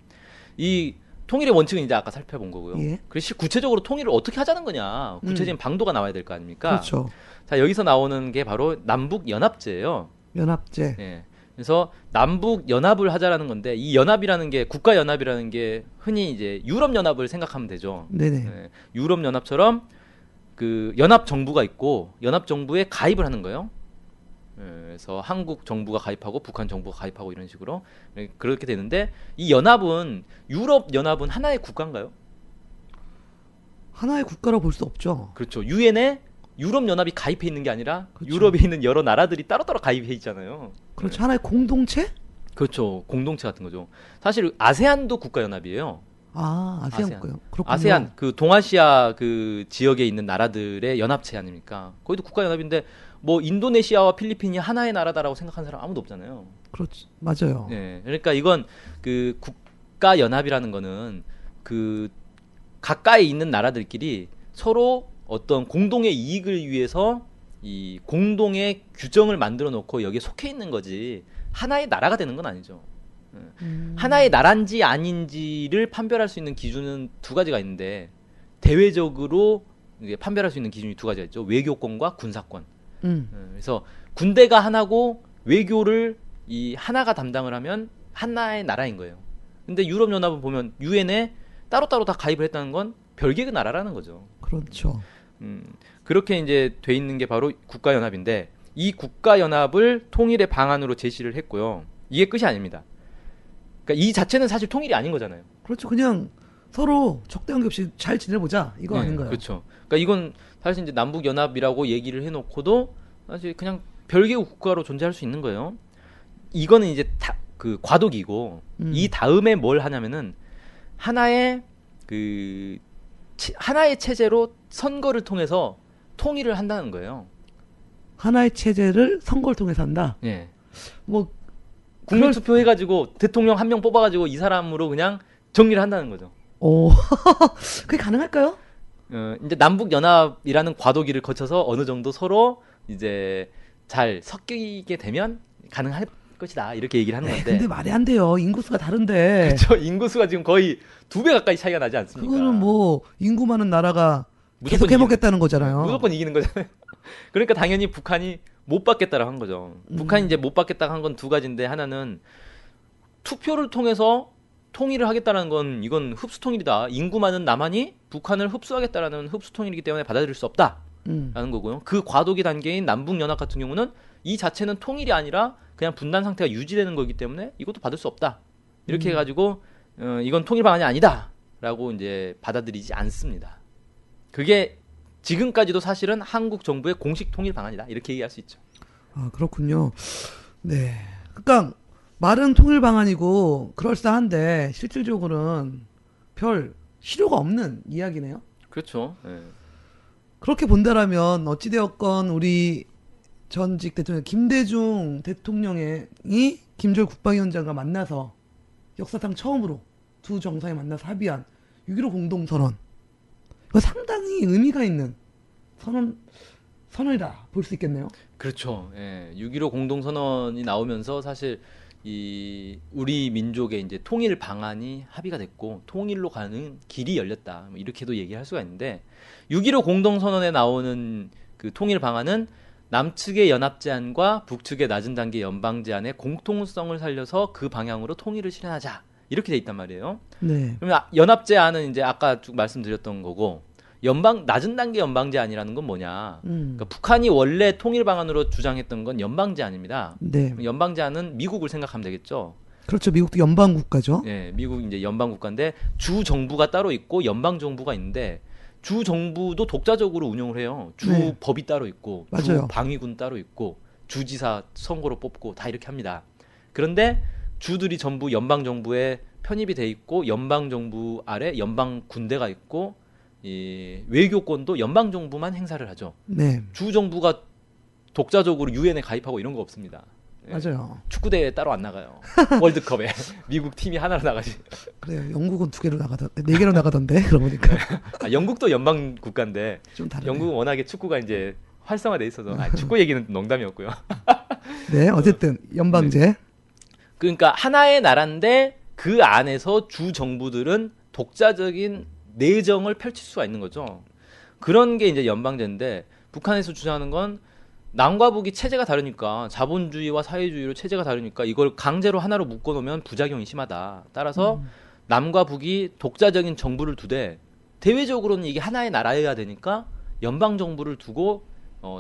이 통일의 원칙은 이제 아까 살펴본 거고요. 예. 그래서 구체적으로 통일을 어떻게 하자는 거냐. 구체적인 방도가 나와야 될 거 아닙니까? 그렇죠. 자, 여기서 나오는 게 바로 남북 연합제예요. 연합제. 예. 그래서 남북 연합을 하자라는 건데 이 연합이라는 게 국가 연합이라는 게 흔히 이제 유럽 연합을 생각하면 되죠. 네네. 예. 유럽 연합처럼 그 연합 정부가 있고 연합 정부에 가입을 하는 거예요. 그래서 한국 정부가 가입하고 북한 정부가 가입하고 이런 식으로 그렇게 되는데 이 연합은 유럽 연합은 하나의 국가인가요? 하나의 국가라고 볼 수 없죠. 그렇죠. 유엔에 유럽 연합이 가입해 있는 게 아니라 그렇죠. 유럽에 있는 여러 나라들이 따로따로 가입해 있잖아요. 그렇죠. 하나의 공동체? 그렇죠. 공동체 같은 거죠. 사실 아세안도 국가 연합이에요. 아세안 국가요. 그렇군요. 아세안 그 동아시아 그 지역에 있는 나라들의 연합체 아닙니까? 거기도 국가 연합인데 뭐 인도네시아와 필리핀이 하나의 나라다라고 생각하는 사람 아무도 없잖아요. 그렇지. 맞아요. 네, 그러니까 이건 그 국가 연합이라는 거는 그 가까이 있는 나라들끼리 서로 어떤 공동의 이익을 위해서 이 공동의 규정을 만들어 놓고 여기에 속해 있는 거지 하나의 나라가 되는 건 아니죠. 하나의 나라인지 아닌지를 판별할 수 있는 기준은 두 가지가 있는데 대외적으로 판별할 수 있는 기준이 두 가지가 있죠. 외교권과 군사권. 그래서 군대가 하나고 외교를 이 하나가 담당을 하면 하나의 나라인 거예요. 근데 유럽연합을 보면 유엔에 따로따로 다 가입을 했다는 건 별개의 나라라는 거죠. 그렇죠. 그렇게 이제 돼 있는 게 바로 국가연합인데 이 국가연합을 통일의 방안으로 제시를 했고요. 이게 끝이 아닙니다. 그러니까 이 자체는 사실 통일이 아닌 거잖아요. 그렇죠. 그냥 서로 적대관계 없이 잘 지내보자 이거 네, 아닌가요? 그렇죠. 그러니까 이건 사실 이제 남북연합이라고 얘기를 해놓고도 사실 그냥 별개의 국가로 존재할 수 있는 거예요. 이거는 이제 그 과도기고 이 다음에 뭘 하냐면은 하나의 체제로 선거를 통해서 통일을 한다는 거예요. 하나의 체제를 선거를 통해서 한다. 예. 뭐 국민 투표 해가지고 대통령 한 명 뽑아가지고 이 사람으로 그냥 정리를 한다는 거죠. 오, 그게 가능할까요? 이제 남북 연합이라는 과도기를 거쳐서 어느 정도 서로 이제 잘 섞이게 되면 가능할 것이다 이렇게 얘기를 하는 건데. 근데 말이 안 돼요. 인구수가 다른데. 저 인구수가 지금 거의 2배 가까이 차이가 나지 않습니까? 그거는 뭐 인구 많은 나라가 무조건 계속 해먹겠다는 거잖아요. 무조건 이기는 거잖아요. 그러니까 당연히 북한이 못 받겠다라고 한 거죠. 북한이 이제 못 받겠다고 한 건 두 가지인데 하나는 투표를 통해서 통일을 하겠다는 건 이건 흡수 통일이다. 인구 많은 남한이 북한을 흡수하겠다라는 흡수 통일이기 때문에 받아들일 수 없다라는 거고요. 그 과도기 단계인 남북 연합 같은 경우는 이 자체는 통일이 아니라 그냥 분단 상태가 유지되는 거기 때문에 이것도 받을 수 없다. 이렇게 해가지고 이건 통일 방안이 아니다라고 이제 받아들이지 않습니다. 그게 지금까지도 사실은 한국 정부의 공식 통일 방안이다. 이렇게 얘기할 수 있죠. 아, 그렇군요. 네. 그러니까 말은 통일 방안이고 그럴싸한데 실질적으로는 별 실효가 없는 이야기네요. 그렇죠. 네. 그렇게 본다라면 어찌되었건 우리 전직 대통령 김대중 대통령이 김조일 국방위원장과 만나서 역사상 처음으로 두 정상이 만나서 합의한 6.15 공동선언. 이거 상당히 의미가 있는 선언이다 볼 수 있겠네요. 그렇죠. 예. 6.15 공동선언이 나오면서 사실 우리 민족의 이제 통일 방안이 합의가 됐고 통일로 가는 길이 열렸다. 뭐 이렇게도 얘기할 수가 있는데 6.15 공동선언에 나오는 그 통일 방안은 남측의 연합 제안과 북측의 낮은 단계 연방 제안의 공통성을 살려서 그 방향으로 통일을 실현하자. 이렇게 돼 있단 말이에요. 네. 그러면 연합 제안은 이제 아까 쭉 말씀드렸던 거고 낮은 단계 연방 제안이라는 건 뭐냐? 그러니까 북한이 원래 통일 방안으로 주장했던 건 연방 제안입니다. 네. 연방 제안은 미국을 생각하면 되겠죠. 그렇죠. 미국도 연방 국가죠. 네, 미국 이제 연방 국가인데 주 정부가 따로 있고 연방 정부가 있는데 주 정부도 독자적으로 운영을 해요. 주 네. 법이 따로 있고, 맞아요. 주 방위군 따로 있고, 주지사 선거로 뽑고 다 이렇게 합니다. 그런데 주들이 전부 연방 정부에 편입이 돼 있고 연방 정부 아래 연방 군대가 있고 이 외교권도 연방 정부만 행사를 하죠. 네. 주 정부가 독자적으로 유엔에 가입하고 이런 거 없습니다. 예. 맞아요. 축구 대회 따로 안 나가요. 월드컵에 미국 팀이 하나로 나가지. 그래요. 영국은 2개로 나가던 4개로 나가던데 그러고 보니까 아, 영국도 연방 국가인데 좀 다르네요. 영국은 워낙에 축구가 이제 활성화돼 있어서 축구 얘기는 농담이었고요. 네, 어쨌든 연방제. 그러니까 하나의 나라인데 그 안에서 주 정부들은 독자적인 내정을 펼칠 수가 있는 거죠. 그런 게 이제 연방제인데 북한에서 주장하는 건 남과 북이 체제가 다르니까 자본주의와 사회주의로 체제가 다르니까 이걸 강제로 하나로 묶어놓으면 부작용이 심하다. 따라서 남과 북이 독자적인 정부를 두되 대외적으로는 이게 하나의 나라여야 되니까 연방 정부를 두고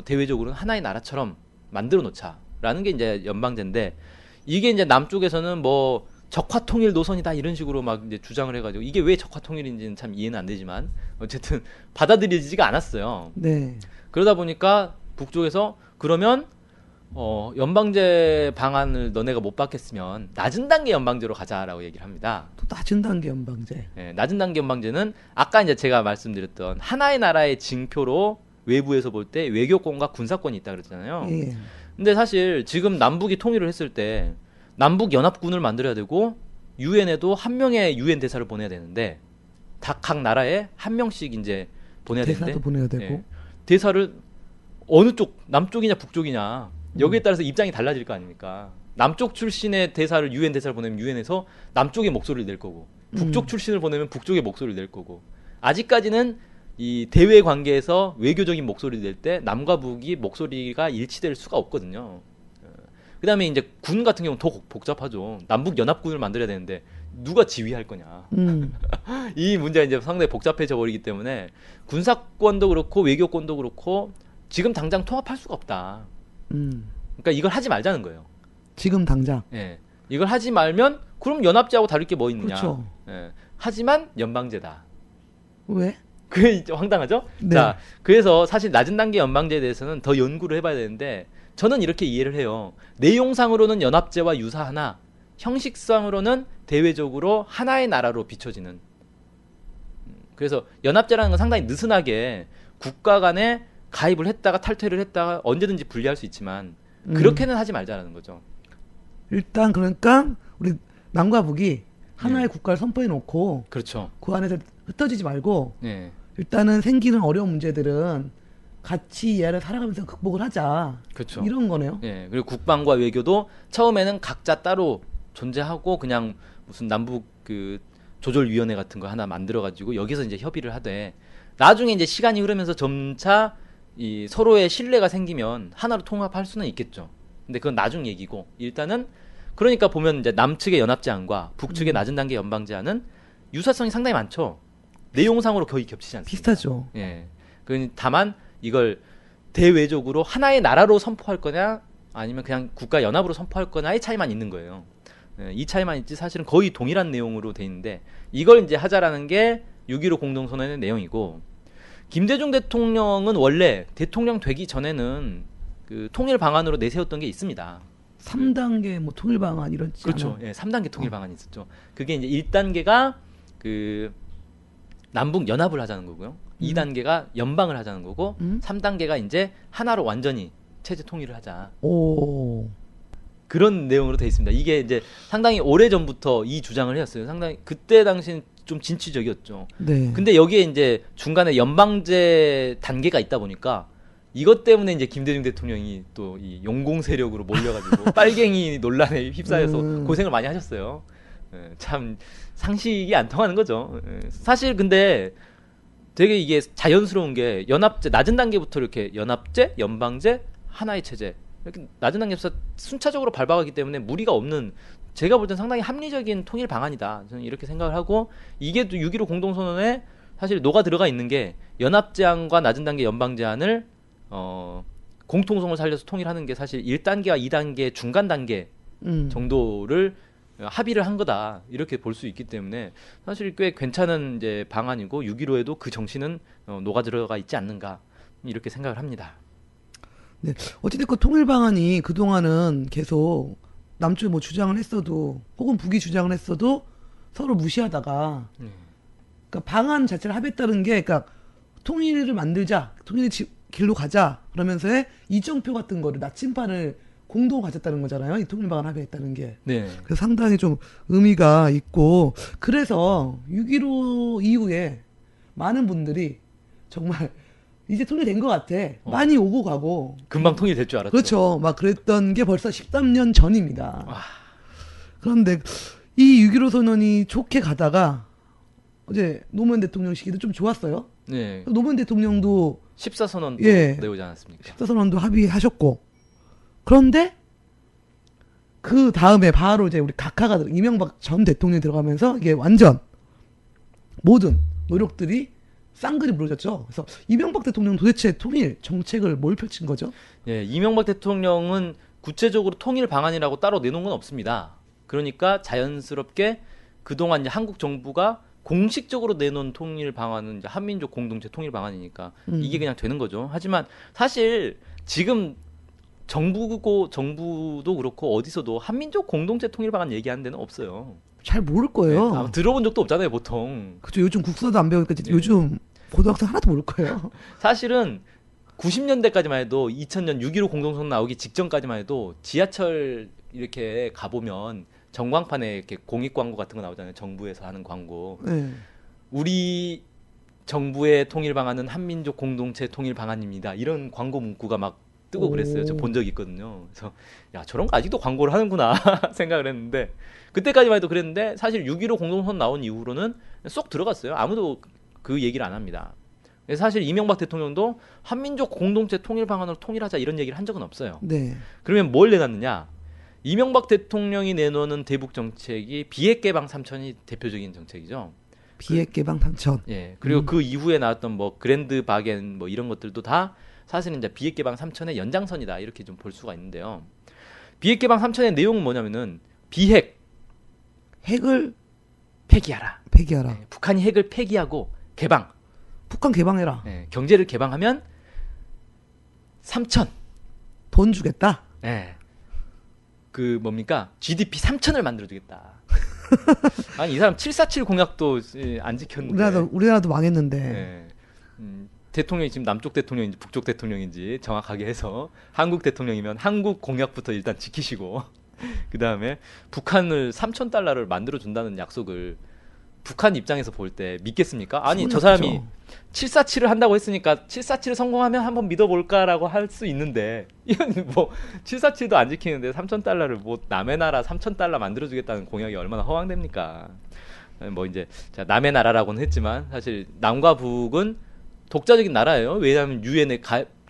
대외적으로는 하나의 나라처럼 만들어 놓자라는 게 이제 연방제인데 이게 이제 남쪽에서는 뭐 적화 통일 노선이다 이런 식으로 막 이제 주장을 해가지고 이게 왜 적화 통일인지는 참 이해는 안 되지만 어쨌든 받아들여지지가 않았어요. 네. 그러다 보니까 북쪽에서 그러면 연방제 방안을 너네가 못 받겠으면 낮은 단계 연방제로 가자라고 얘기를 합니다. 또 낮은 단계 연방제. 예, 낮은 단계 연방제는 아까 이제 제가 말씀드렸던 하나의 나라의 징표로 외부에서 볼 때 외교권과 군사권이 있다 그랬잖아요. 예. 근데 사실 지금 남북이 통일을 했을 때 남북 연합군을 만들어야 되고 유엔에도 한 명의 유엔 대사를 보내야 되는데 각 나라에 한 명씩 이제 보내야 대사도 되는데 보내야 되고. 예, 대사를 어느 쪽 남쪽이냐 북쪽이냐 여기에 따라서 입장이 달라질 거 아닙니까? 남쪽 출신의 대사를 유엔 대사를 보내면 유엔에서 남쪽의 목소리를 낼 거고 북쪽 출신을 보내면 북쪽의 목소리를 낼 거고 아직까지는 이 대외 관계에서 외교적인 목소리를 낼 때 남과 북이 목소리가 일치될 수가 없거든요. 그다음에 이제 군 같은 경우는 더 복잡하죠. 남북 연합군을 만들어야 되는데 누가 지휘할 거냐. 이 문제가 이제 상당히 복잡해져 버리기 때문에 군사권도 그렇고 외교권도 그렇고 지금 당장 통합할 수가 없다. 그러니까 이걸 하지 말자는 거예요. 지금 당장. 예. 이걸 하지 말면 그럼 연합제하고 다를 게 뭐 있느냐. 그렇죠. 예. 하지만 연방제다. 왜? 그게 황당하죠? 네. 자, 그래서 사실 낮은 단계 연방제에 대해서는 더 연구를 해봐야 되는데 저는 이렇게 이해를 해요. 내용상으로는 연합제와 유사하나 형식상으로는 대외적으로 하나의 나라로 비춰지는. 그래서 연합제라는 건 상당히 느슨하게 국가 간에 가입을 했다가 탈퇴를 했다가 언제든지 분리할 수 있지만 그렇게는 하지 말자라는 거죠. 일단 그러니까 우리 남과 북이 하나의 국가를 선포해 놓고 그렇죠. 그 안에서 흩어지지 말고 예. 일단은 생기는 어려운 문제들은 같이 이해를 살아가면서 극복을 하자. 그렇죠. 이런 거네요. 예. 그리고 국방과 외교도 처음에는 각자 따로 존재하고 그냥 무슨 남북 그 조절위원회 같은 거 하나 만들어가지고 여기서 이제 협의를 하되 나중에 이제 시간이 흐르면서 점차 이 서로의 신뢰가 생기면 하나로 통합할 수는 있겠죠. 근데 그건 나중 얘기고 일단은 그러니까 보면 이제 남측의 연합제안과 북측의 낮은 단계 연방제안은 유사성이 상당히 많죠. 내용상으로 거의 겹치지 않습니다. 비슷하죠. 예. 다만 이걸 대외적으로 하나의 나라로 선포할 거냐 아니면 그냥 국가 연합으로 선포할 거냐의 차이만 있는 거예요. 예, 이 차이만 있지 사실은 거의 동일한 내용으로 돼 있는데 이걸 이제 하자라는 게 6.15 공동선언의 내용이고 김대중 대통령은 원래 대통령 되기 전에는 그 통일 방안으로 내세웠던 게 있습니다. 3단계 뭐 통일 방안 이런 그렇죠. 예, 3단계 통일 방안이 있었죠. 그게 이제 1단계가 그 남북 연합을 하자는 거고요. 2단계가 연방을 하자는 거고 3단계가 이제 하나로 완전히 체제 통일을 하자. 오. 그런 내용으로 돼 있습니다. 이게 이제 상당히 오래 전부터 이 주장을 해왔어요. 상당히 그때 당시엔 좀 진취적이었죠. 네. 근데 여기에 이제 중간에 연방제 단계가 있다 보니까 이것 때문에 이제 김대중 대통령이 또 이 용공 세력으로 몰려가지고 빨갱이 논란에 휩싸여서 고생을 많이 하셨어요. 예, 참 상식이 안 통하는 거죠. 예, 사실 근데 되게 이게 자연스러운 게 연합제 낮은 단계부터 이렇게 연합제, 연방제, 하나의 체제 이렇게 낮은 단계에서 순차적으로 밟아가기 때문에 무리가 없는 제가 볼 땐 상당히 합리적인 통일 방안이다. 저는 이렇게 생각을 하고 이게 또 6.15 공동선언에 사실 녹아 들어가 있는 게 연합제안과 낮은 단계 연방제안을 공통성을 살려서 통일하는 게 사실 1단계와 2단계 중간 단계 정도를 합의를 한 거다 이렇게 볼 수 있기 때문에 사실 꽤 괜찮은 이제 방안이고 6.15에도 그 정신은 녹아 들어가 있지 않는가 이렇게 생각을 합니다. 네. 어찌됐건 통일 방안이 그동안은 계속 남쪽이 뭐 주장을 했어도 혹은 북이 주장을 했어도 서로 무시하다가 그러니까 방안 자체를 합의했다는 게 그러니까 통일을 만들자 통일의 길로 가자 그러면서의 이정표 같은 거를 나침반을 공동 가졌다는 거잖아요. 이 통일 방안 합의했다는 게. 네. 그래서 상당히 좀 의미가 있고 그래서 6.15 이후에 많은 분들이 정말 이제 통일된 것 같아. 많이 오고 가고. 금방 통일될 줄 알았죠. 그렇죠. 막 그랬던 게 벌써 13년 전입니다. 와. 그런데 이 6.15 선언이 좋게 가다가 어제 노무현 대통령 시기도 좀 좋았어요. 네. 노무현 대통령도 14선언도 예. 내오지 않았습니까? 14선언도 합의하셨고 그런데 그 다음에 바로 이제 우리 각하가 이명박 전 대통령이 들어가면서 이게 완전 모든 노력들이 쌍그리 무너졌죠. 그래서 이명박 대통령 도대체 통일 정책을 뭘 펼친 거죠? 예, 이명박 대통령은 구체적으로 통일 방안이라고 따로 내놓은 건 없습니다. 그러니까 자연스럽게 그동안 이제 한국 정부가 공식적으로 내놓은 통일 방안은 이제 한민족 공동체 통일 방안이니까 이게 그냥 되는 거죠. 하지만 사실 지금 정부도 그렇고 어디서도 한민족 공동체 통일 방안 얘기하는 데는 없어요. 잘 모를 거예요. 네, 들어본 적도 없잖아요, 보통. 그렇죠. 요즘 국사도 안 배우니까 요즘 고등학생 하나도 모를 거예요. 사실은 90년대까지만 해도 2000년 6.15 공동선언 나오기 직전까지만 해도 지하철 이렇게 가보면 전광판에 이렇게 공익 광고 같은 거 나오잖아요. 정부에서 하는 광고. 네. 우리 정부의 통일 방안은 한민족 공동체 통일 방안입니다. 이런 광고 문구가 막 뜨고 그랬어요. 저 본 적이 있거든요. 그래서 야 저런 거 아직도 광고를 하는구나 생각을 했는데 그때까지만 해도 그랬는데 사실 6.15 공동선언 나온 이후로는 쏙 들어갔어요. 아무도 그 얘기를 안 합니다. 그래서 사실 이명박 대통령도 한민족 공동체 통일 방안으로 통일하자 이런 얘기를 한 적은 없어요. 네. 그러면 뭘 내놨느냐? 이명박 대통령이 내놓는 대북 정책이 비핵 개방 3천이 대표적인 정책이죠. 비핵 개방 3천. 예. 그리고 그 이후에 나왔던 뭐 그랜드 바겐 뭐 이런 것들도 다 사실은 이제 비핵 개방 3천의 연장선이다 이렇게 좀 볼 수가 있는데요. 비핵 개방 3천의 내용은 뭐냐면은 비핵 핵을 폐기하라. 폐기하라. 네, 북한이 핵을 폐기하고 개방. 북한 개방해라. 네, 경제를 개방하면 3천. 돈 주겠다. 네. 그 뭡니까? GDP 3천을 만들어주겠다. 아니 이 사람 747 공약도 안 지켰는데. 우리나라도 망했는데. 네. 대통령이 지금 남쪽 대통령인지 북쪽 대통령인지 정확하게 해서 한국 대통령이면 한국 공약부터 일단 지키시고 그 다음에 북한을 3,000달러를 만들어준다는 약속을 북한 입장에서 볼 때 믿겠습니까? 아니 저 사람이 747을 한다고 했으니까 747을 성공하면 한번 믿어볼까라고 할 수 있는데 이건 뭐 747도 안 지키는데 3,000달러를 뭐 남의 나라 3,000달러 만들어주겠다는 공약이 얼마나 허황됩니까? 뭐 이제 자, 남의 나라라고는 했지만 사실 남과 북은 독자적인 나라예요. 왜냐하면 유엔에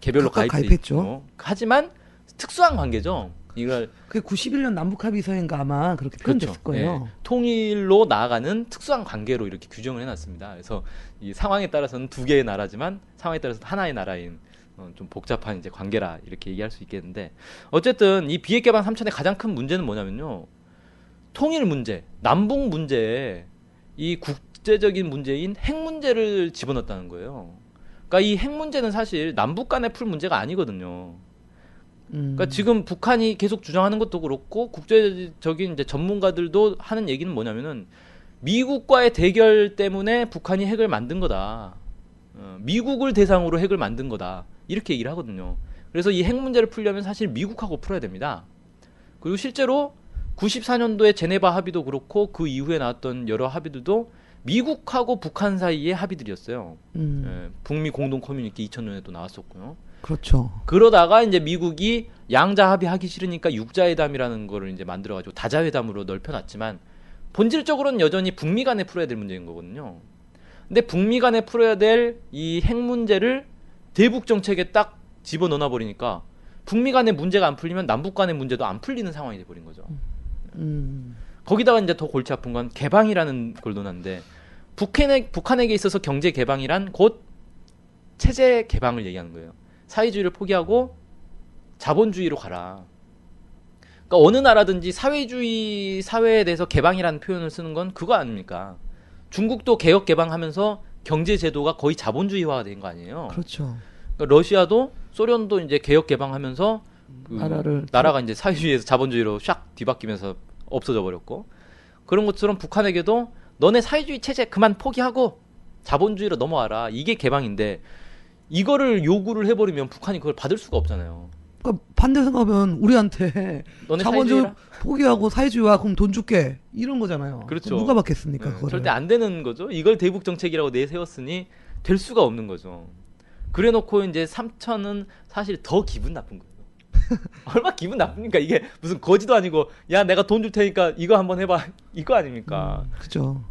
개별로 가입했죠. 하지만 특수한 관계죠. 이걸 그게 91년 남북 합의서인가 아마 그렇게 표현됐을 거예요. 예, 통일로 나아가는 특수한 관계로 이렇게 규정을 해놨습니다. 그래서 이 상황에 따라서는 두 개의 나라지만 상황에 따라서 하나의 나라인 좀 복잡한 이제 관계라 이렇게 얘기할 수 있겠는데 어쨌든 이 비핵 개방 3천의 가장 큰 문제는 뭐냐면요. 통일 문제, 남북 문제에 이 국제적인 문제인 핵 문제를 집어넣었다는 거예요. 그러니까 이 핵 문제는 사실 남북 간에 풀 문제가 아니거든요. 그러니까 지금 북한이 계속 주장하는 것도 그렇고 국제적인 이제 전문가들도 하는 얘기는 뭐냐면은 미국과의 대결 때문에 북한이 핵을 만든 거다. 미국을 대상으로 핵을 만든 거다. 이렇게 얘기를 하거든요. 그래서 이 핵 문제를 풀려면 사실 미국하고 풀어야 됩니다. 그리고 실제로 94년도에 제네바 합의도 그렇고 그 이후에 나왔던 여러 합의들도 미국하고 북한 사이의 합의들이었어요. 북미 공동 커뮤니케 2000년에도 나왔었고요. 그렇죠. 그러다가 이제 미국이 양자 합의하기 싫으니까 육자회담이라는 거를 이제 만들어가지고 다자회담으로 넓혀놨지만 본질적으로는 여전히 북미 간에 풀어야 될 문제인 거거든요. 근데 북미 간에 풀어야 될 이 핵 문제를 대북 정책에 딱 집어넣어 버리니까 북미 간의 문제가 안 풀리면 남북 간의 문제도 안 풀리는 상황이 돼버린 거죠. 거기다가 이제 더 골치 아픈 건 개방이라는 걸 논하는데 북한에게 있어서 경제 개방이란 곧 체제 개방을 얘기하는 거예요. 사회주의를 포기하고 자본주의로 가라. 그러니까 어느 나라든지 사회주의 사회에 대해서 개방이라는 표현을 쓰는 건 그거 아닙니까? 중국도 개혁 개방하면서 경제 제도가 거의 자본주의화가 된 거 아니에요? 그렇죠. 그러니까 러시아도 소련도 이제 개혁 개방하면서 나라가 이제 사회주의에서 자본주의로 샥 뒤바뀌면서 없어져 버렸고 그런 것처럼 북한에게도 너네 사회주의 체제 그만 포기하고 자본주의로 넘어와라. 이게 개방인데 이거를 요구를 해버리면 북한이 그걸 받을 수가 없잖아요. 그러니까 반대로 생각하면 우리한테 너네 자본주의 사회주의라? 포기하고 사회주의와 그럼 돈 줄게 이런 거잖아요. 그렇죠. 누가 받겠습니까? 그거를. 절대 안 되는 거죠. 이걸 대북 정책이라고 내세웠으니 될 수가 없는 거죠. 그래놓고 이제 3천은 사실 더 기분 나쁜 거예요. 얼마나 기분 나쁩니까? 이게 무슨 거지도 아니고 야 내가 돈 줄 테니까 이거 한번 해봐 이거 아닙니까? 그죠.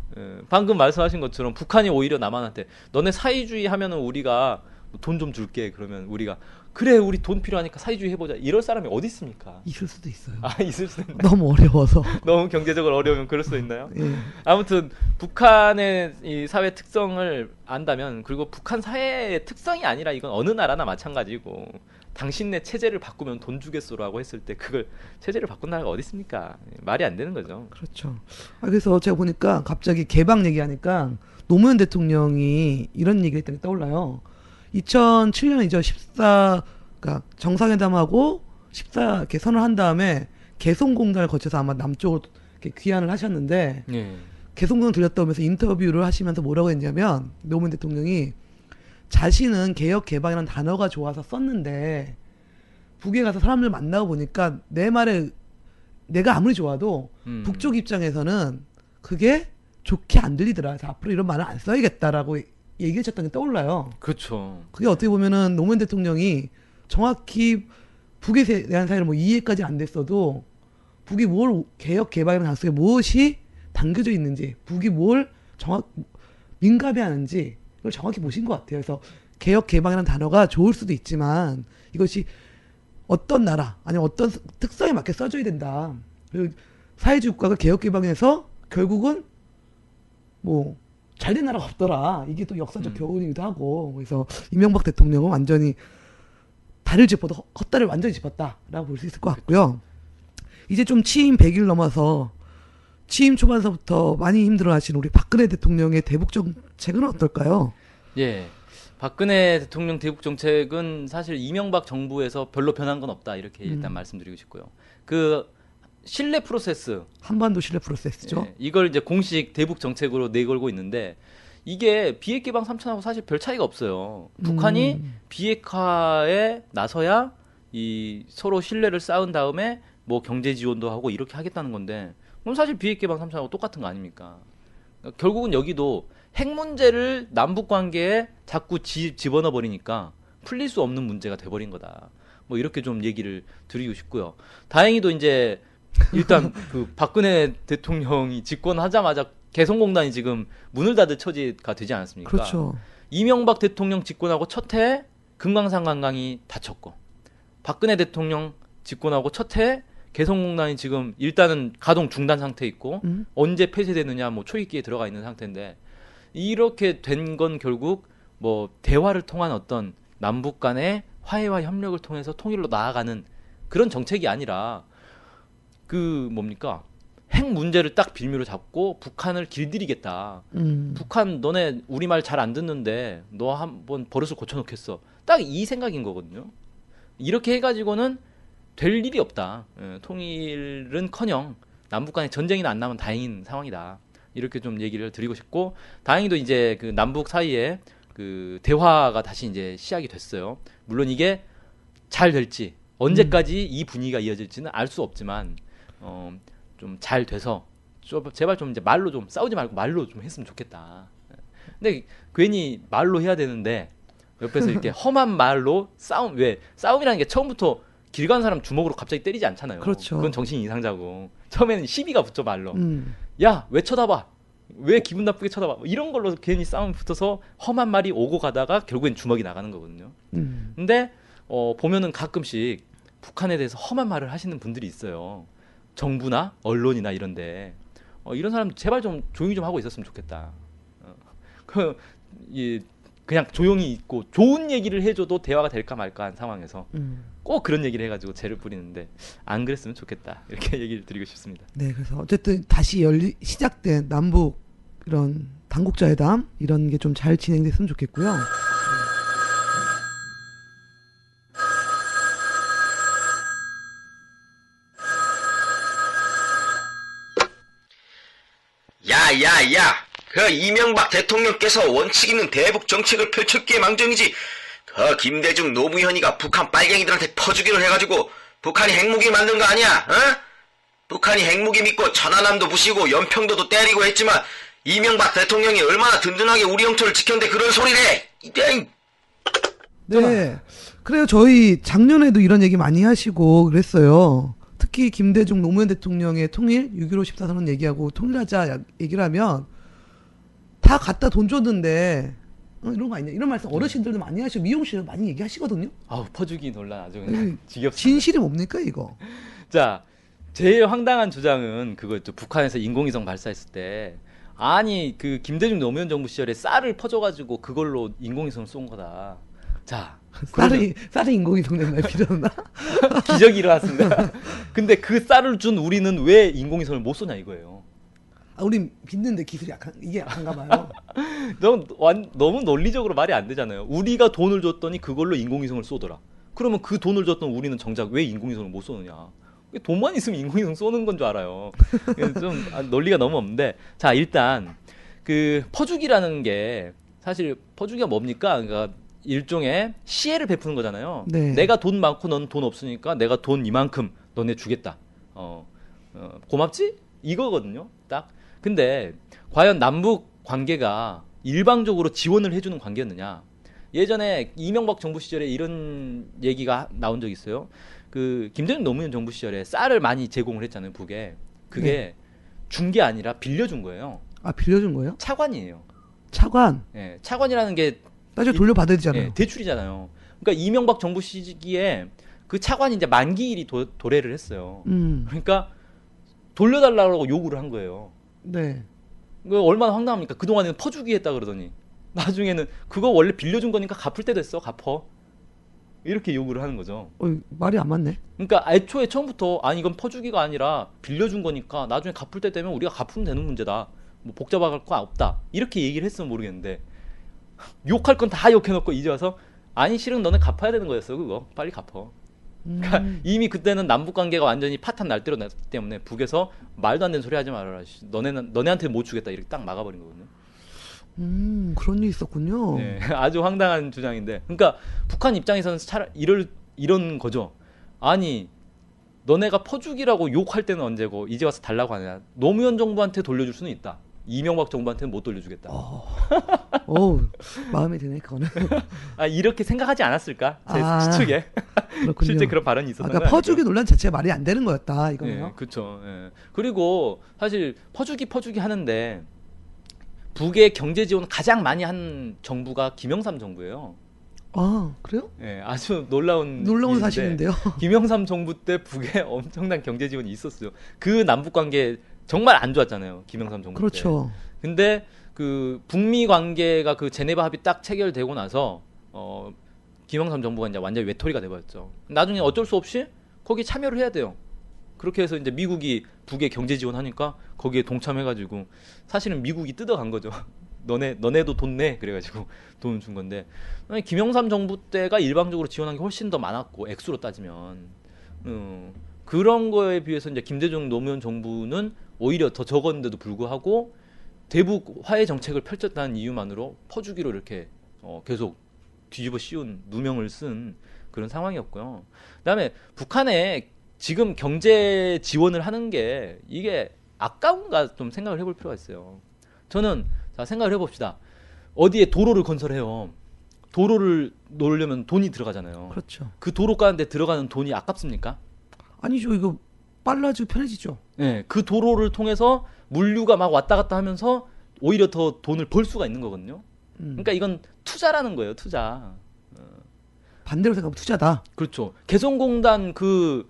방금 말씀하신 것처럼 북한이 오히려 남한한테 너네 사회주의 하면은 우리가 돈 좀 줄게 그러면 우리가 그래 우리 돈 필요하니까 사회주의 해보자 이럴 사람이 어디 있습니까? 있을 수도 있어요. 아 있을 수도 있나요? 너무 어려워서. 너무 경제적으로 어려우면 그럴 수도 있나요? 예. 아무튼 북한의 이 사회 특성을 안다면 그리고 북한 사회의 특성이 아니라 이건 어느 나라나 마찬가지고 당신네 체제를 바꾸면 돈 주겠소라고 했을 때 그걸 체제를 바꾼 나라가 어디 있습니까? 말이 안 되는 거죠. 그렇죠. 그래서 제가 보니까 갑자기 개방 얘기하니까 노무현 대통령이 이런 얘기를 했던 게 떠올라요. 2007년이죠. 14 그러니까 정상회담하고 14 이렇게 선언한 다음에 개성공단을 거쳐서 아마 남쪽으로 이렇게 귀환을 하셨는데 예. 개성공단 들렸다 오면서 인터뷰를 하시면서 뭐라고 했냐면 노무현 대통령이 자신은 개혁 개방이라는 단어가 좋아서 썼는데 북에 가서 사람들 만나고 보니까 내 말에 내가 아무리 좋아도 북쪽 입장에서는 그게 좋게 안 들리더라. 그래서 앞으로 이런 말을 안 써야겠다라고 얘기하셨던 게 떠올라요. 그렇죠. 그게 어떻게 보면은 노무현 대통령이 정확히 북에 대한 사회를 뭐 이해까지 안 됐어도 북이 뭘 개혁 개방이라는 단어 속에 무엇이 담겨져 있는지 북이 뭘 민감해하는지 이걸 정확히 보신 것 같아요. 그래서 개혁 개방이라는 단어가 좋을 수도 있지만 이것이 어떤 나라 아니면 어떤 특성에 맞게 써줘야 된다. 그리고 사회주의 국가가 개혁 개방해서 결국은 뭐 잘된 나라가 없더라. 이게 또 역사적 교훈이기도 하고 그래서 이명박 대통령은 완전히 달을 짚어도 헛달을 완전히 짚었다라고 볼 수 있을 것 같고요. 이제 좀 취임 100일 넘어서 취임 초반서부터 많이 힘들어하신 우리 박근혜 대통령의 대북 정책은 어떨까요? 예. 박근혜 대통령 대북 정책은 사실 이명박 정부에서 별로 변한 건 없다. 이렇게 일단 말씀드리고 싶고요. 그 신뢰 프로세스. 한반도 신뢰 프로세스죠. 예, 이걸 이제 공식 대북 정책으로 내걸고 있는데 이게 비핵 개방 3천하고 사실 별 차이가 없어요. 북한이 비핵화에 나서야 이 서로 신뢰를 쌓은 다음에 뭐 경제 지원도 하고 이렇게 하겠다는 건데 그럼 사실 비핵 개방 3천하고 똑같은 거 아닙니까? 그러니까 결국은 여기도 핵 문제를 남북 관계에 자꾸 집어넣어 버리니까 풀릴 수 없는 문제가 돼버린 거다. 뭐 이렇게 좀 얘기를 드리고 싶고요. 다행히도 이제 일단 그 박근혜 대통령이 집권하자마자 개성공단이 지금 문을 닫을 처지가 되지 않았습니까? 그렇죠. 이명박 대통령 집권하고 첫 해에 금강산 관광이 닫혔고 박근혜 대통령 집권하고 첫 해에 개성공단이 지금 일단은 가동 중단 상태 있고 언제 폐쇄되느냐 뭐 초입기에 들어가 있는 상태인데 이렇게 된 건 결국 뭐 대화를 통한 어떤 남북 간의 화해와 협력을 통해서 통일로 나아가는 그런 정책이 아니라 그 뭡니까? 핵 문제를 딱 빌미로 잡고 북한을 길들이겠다. 북한 너네 우리 말 잘 안 듣는데 너 한번 버릇을 고쳐놓겠어. 딱 이 생각인 거거든요. 이렇게 해가지고는 될 일이 없다. 예, 통일은커녕 남북 간에 전쟁이나 안 나면 다행인 상황이다. 이렇게 좀 얘기를 드리고 싶고 다행히도 이제 그 남북 사이에 그 대화가 다시 이제 시작이 됐어요. 물론 이게 잘 될지 언제까지 이 분위기가 이어질지는 알 수 없지만 좀 잘 돼서 제발 좀 이제 말로 좀 싸우지 말고 말로 좀 했으면 좋겠다. 근데 괜히 말로 해야 되는데 옆에서 이렇게 험한 말로 싸움이라는 게 처음부터 길 가는 사람 주먹으로 갑자기 때리지 않잖아요. 그렇죠. 그건 정신 이상자고 처음에는 시비가 붙죠 말로. 야, 왜 쳐다봐? 왜 기분 나쁘게 쳐다봐? 뭐 이런 걸로 괜히 싸움 붙어서 험한 말이 오고 가다가 결국엔 주먹이 나가는 거거든요. 근데 보면은 가끔씩 북한에 대해서 험한 말을 하시는 분들이 있어요. 정부나 언론이나 이런데 이런 사람 제발 좀 조용히 좀 하고 있었으면 좋겠다. 그냥 조용히 있고 좋은 얘기를 해줘도 대화가 될까 말까 한 상황에서 꼭 그런 얘기를 해가지고 죄를 뿌리는데 안 그랬으면 좋겠다. 이렇게 얘기를 드리고 싶습니다. 네, 그래서 어쨌든 다시 시작된 남북 이런 당국자회담 이런 게 좀 잘 진행됐으면 좋겠고요. 야야야, 그 이명박 대통령께서 원칙 있는 대북 정책을 펼쳤기에 망정이지. 그 김대중 노무현이가 북한 빨갱이들한테 퍼주기를 해가지고 북한이 핵무기 만든 거 아니야? 어? 북한이 핵무기 믿고 천안함도 부시고 연평도도 때리고 했지만 이명박 대통령이 얼마나 든든하게 우리 영토를 지켰는데 그런 소리를 해. 네, 그래요. 저희 작년에도 이런 얘기 많이 하시고 그랬어요. 특히 김대중 노무현 대통령의 통일 6.15 14선언 얘기하고 통일하자 얘기를 하면 다 갖다 돈 줬는데 이런 거 아니냐 이런 말씀 어르신들도 많이 하시고 미용실도 많이 얘기하시거든요. 아우 퍼주기 논란 아주 그냥 지겹습니다. 진실이 뭡니까 이거? 자, 제일 황당한 주장은 그거였죠. 북한에서 인공위성 발사했을 때 아니 그 김대중 노무현 정부 시절에 쌀을 퍼줘가지고 그걸로 인공위성을 쏜 거다. 자, 쌀이 인공위성 낸 날 필요했나? 기적이 일어났습니다. 근데 그 쌀을 준 우리는 왜 인공위성을 못 쏘냐 이거예요. 아, 우린 빚는데 기술이 이게 약한가 봐요. 너무 논리적으로 말이 안 되잖아요. 우리가 돈을 줬더니 그걸로 인공위성을 쏘더라. 그러면 그 돈을 줬던 우리는 정작 왜 인공위성을 못 쏘느냐. 돈만 있으면 인공위성 쏘는 건 줄 알아요. 좀 논리가 너무 없는데 자 일단 그 퍼주기라는 게 사실 퍼주기가 뭡니까? 그러니까 일종의 시혜를 베푸는 거잖아요. 네. 내가 돈 많고 넌 돈 없으니까 내가 돈 이만큼 너네 주겠다. 고맙지? 이거거든요. 딱. 근데 과연 남북 관계가 일방적으로 지원을 해주는 관계였느냐? 예전에 이명박 정부 시절에 이런 얘기가 나온 적이 있어요. 그 김대중 노무현 정부 시절에 쌀을 많이 제공을 했잖아요. 북에. 그게 네. 준 게 아니라 빌려준 거예요. 아, 빌려준 거예요? 차관이에요. 차관. 예, 차관이라는 게 나중에 돌려받아야 되잖아요. 예, 대출이잖아요. 그러니까 이명박 정부 시기에 그 차관이 이제 만기일이 도래를 했어요. 그러니까 돌려달라고 요구를 한 거예요. 네. 그 얼마나 황당합니까? 그동안에는 퍼주기 했다 그러더니 나중에는 그거 원래 빌려준 거니까 갚을 때 됐어. 갚어. 이렇게 요구를 하는 거죠. 말이 안 맞네. 그러니까 애초에 처음부터 아니 이건 퍼주기가 아니라 빌려준 거니까 나중에 갚을 때 되면 우리가 갚으면 되는 문제다. 뭐 복잡할 거 없다. 이렇게 얘기를 했으면 모르겠는데 욕할 건 다 욕해놓고 이제 와서 아니 실은 너네 갚아야 되는 거였어 그거. 빨리 갚어. 그러니까 이미 그때는 남북 관계가 완전히 파탄 날대로 났기 때문에 북에서 말도 안 되는 소리 하지 말아라. 너네한테 못 주겠다 이렇게 딱 막아버린 거거든요. 그런 일이 있었군요. 네, 아주 황당한 주장인데, 그러니까 북한 입장에서는 이런 거죠. 아니, 너네가 퍼주기라고 욕할 때는 언제고 이제 와서 달라고 하냐? 노무현 정부한테 돌려줄 수는 있다. 이명박 정부한테는 못 돌려주겠다. 마음에 드네 그거는. 이렇게 생각하지 않았을까? 제 추측에. 그렇군요. 실제 그런 발언이 있었던 그러니까 퍼주기 논란 자체가 말이 안 되는 거였다 이거네요. 네, 그렇죠. 네. 그리고 사실 퍼주기 하는데 북의 경제 지원을 가장 많이 한 정부가 김영삼 정부예요. 아 그래요? 네, 아주 놀라운 사실인데요. 김영삼 정부 때 북에 엄청난 경제 지원이 있었어요. 그 남북 관계 정말 안 좋았잖아요. 김영삼 정부 그렇죠. 때. 근데 그 북미 관계가 그 제네바 합의 딱 체결되고 나서 김영삼 정부가 이제 완전히 외톨이가 돼버렸죠. 나중에 어쩔 수 없이 거기 참여를 해야 돼요. 그렇게 해서 이제 미국이 북에 경제 지원하니까 거기에 동참해가지고 사실은 미국이 뜯어간 거죠. 너네도 돈 내 그래가지고 돈 준 건데 김영삼 정부 때가 일방적으로 지원한 게 훨씬 더 많았고 액수로 따지면 그런 거에 비해서 이제 김대중 노무현 정부는 오히려 더 적었는데도 불구하고 대북 화해 정책을 펼쳤다는 이유만으로 퍼주기로 이렇게 계속 뒤집어 씌운 누명을 쓴 그런 상황이었고요. 그다음에 북한에 지금 경제 지원을 하는 게 이게 아까운가 좀 생각을 해볼 필요가 있어요. 저는 자 생각을 해봅시다. 어디에 도로를 건설해요. 도로를 놓으려면 돈이 들어가잖아요. 그렇죠. 그 도로 가는데 들어가는 돈이 아깝습니까? 아니죠. 이거 빨라지고 편해지죠. 네, 그 도로를 통해서 물류가 막 왔다 갔다 하면서 오히려 더 돈을 벌 수가 있는 거거든요. 그러니까 이건 투자라는 거예요. 투자. 반대로 생각하면 투자다. 그렇죠. 개성공단 그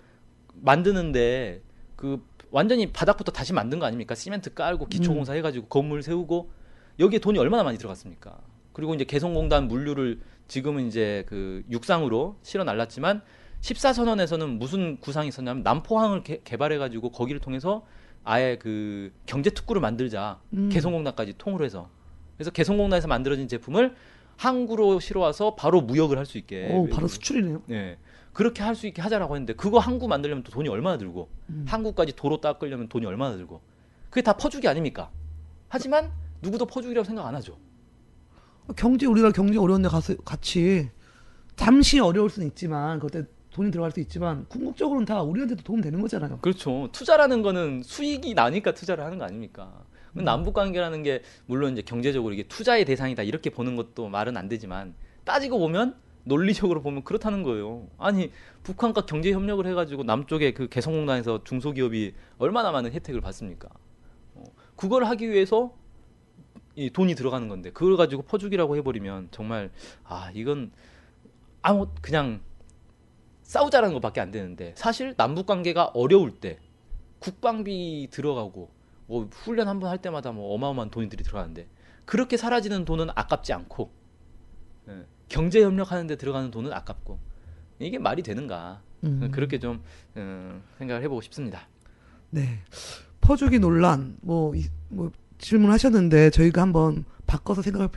만드는데 그 완전히 바닥부터 다시 만든 거 아닙니까? 시멘트 깔고 기초공사 해가지고 건물 세우고 여기에 돈이 얼마나 많이 들어갔습니까? 그리고 이제 개성공단 물류를 지금은 이제 그 육상으로 실어 날랐지만 14선언에서는 무슨 구상이 있었냐면 남포항을 개발해가지고 거기를 통해서 아예 그 경제 특구를 만들자. 개성공단까지 통으로 해서. 그래서 개성공단에서 만들어진 제품을 항구로 실어와서 바로 무역을 할 수 있게. 바로 수출이네요. 네. 그렇게 할 수 있게 하자라고 했는데 그거 항구 만들려면 또 돈이 얼마나 들고 항구까지 도로 닦으려면 돈이 얼마나 들고 그게 다 퍼주기 아닙니까? 하지만 누구도 퍼주기라고 생각 안 하죠. 우리나라 경제 어려운데 가서 같이 잠시 어려울 수는 있지만 그때 돈이 들어갈 수 있지만 궁극적으로는 다 우리한테도 도움 되는 거잖아요. 그렇죠. 투자라는 거는 수익이 나니까 투자를 하는 거 아닙니까? 남북 관계라는 게 물론 이제 경제적으로 이게 투자의 대상이다 이렇게 보는 것도 말은 안 되지만 따지고 보면 논리적으로 보면 그렇다는 거예요. 아니 북한과 경제 협력을 해가지고 남쪽에 그 개성공단에서 중소기업이 얼마나 많은 혜택을 받습니까? 그걸 하기 위해서 이 돈이 들어가는 건데 그걸 가지고 퍼주기라고 해버리면 정말 이건 그냥 싸우자라는 것밖에 안 되는데 사실 남북 관계가 어려울 때 국방비 들어가고 뭐 훈련 한번 할 때마다 뭐 어마어마한 돈들이 들어가는데 그렇게 사라지는 돈은 아깝지 않고 경제 협력하는 데 들어가는 돈은 아깝고 이게 말이 되는가 그렇게 좀 생각을 해보고 싶습니다. 네, 퍼주기 논란 뭐 질문하셨는데 저희가 한번 바꿔서 생각해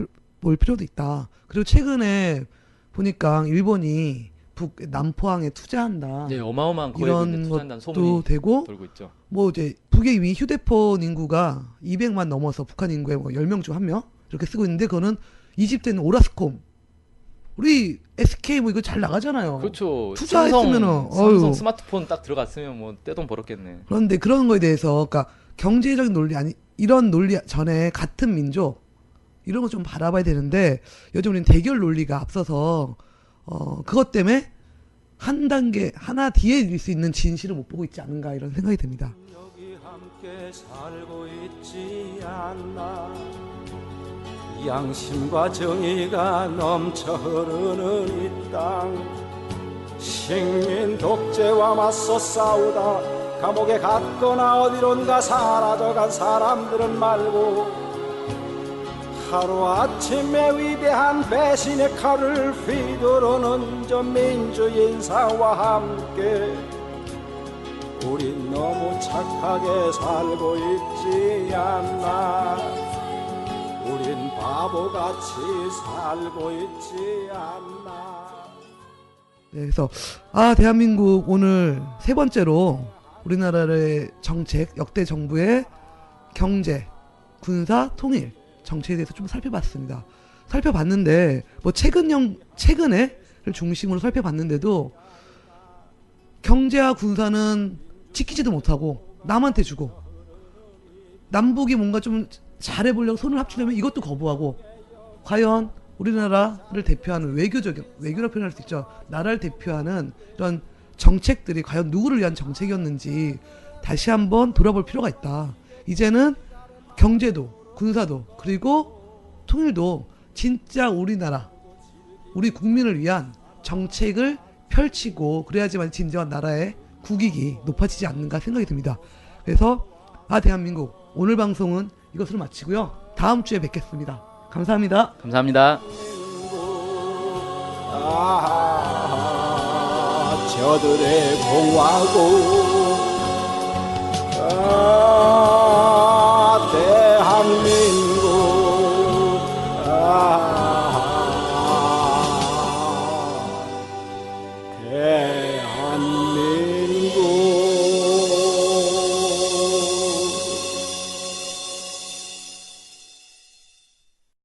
볼 필요도 있다. 그리고 최근에 보니까 일본이 북 남포항에 투자한다. 네, 어마어마한 이런 투자한다는 것도 소문이 되고 돌고 있죠. 뭐 이제 북의 이미 휴대폰 인구가 200만 넘어서 북한 인구의 뭐 10명 중 1명 이렇게 쓰고 있는데 그거는 이집트는 오라스콤 우리 SK 뭐 이거 잘 나가잖아요. 그렇죠. 투자했으면은 삼성 스마트폰 딱 들어갔으면 뭐 떼돈 벌었겠네. 그런데 그런 거에 대해서 그러니까 경제적인 논리 이런 논리 전에 같은 민족 이런 거 좀 바라봐야 되는데 요즘 우리는 대결 논리가 앞서서 그것 때문에 한 단계 하나 뒤에 일 수 있는 진실을 못 보고 있지 않은가 이런 생각이 듭니다. 여기 함께 살고 있지 않나 양심과 정의가 넘쳐 흐르는 이 땅 식민 독재와 맞서 싸우다 감옥에 갔거나 어디론가 사라져간 사람들은 말고 하루아침에 위대한 배신의 칼을 휘두르는 저 민주인사와 함께 우린 너무 착하게 살고 있지 않나. 우린 바보같이 살고 있지 않나. 네, 그래서 대한민국 오늘 세 번째로 우리나라의 정책, 역대 정부의 경제, 군사, 통일 정책에 대해서 좀 살펴봤습니다. 살펴봤는데 뭐 최근에를 중심으로 살펴봤는데도 경제와 군사는 지키지도 못하고 남한테 주고, 남북이 뭔가 좀 잘해보려고 손을 합치려면 이것도 거부하고, 과연 우리나라를 대표하는 외교라고 표현할 수 있죠. 나라를 대표하는 이런 정책들이 과연 누구를 위한 정책이었는지 다시 한번 돌아볼 필요가 있다. 이제는 경제도 군사도 그리고 통일도 진짜 우리나라, 우리 국민을 위한 정책을 펼치고 그래야지만 진정한 나라의 국익이 높아지지 않는가 생각이 듭니다. 그래서 대한민국 오늘 방송은 이것으로 마치고요. 다음 주에 뵙겠습니다. 감사합니다. 감사합니다. 저들의 공화국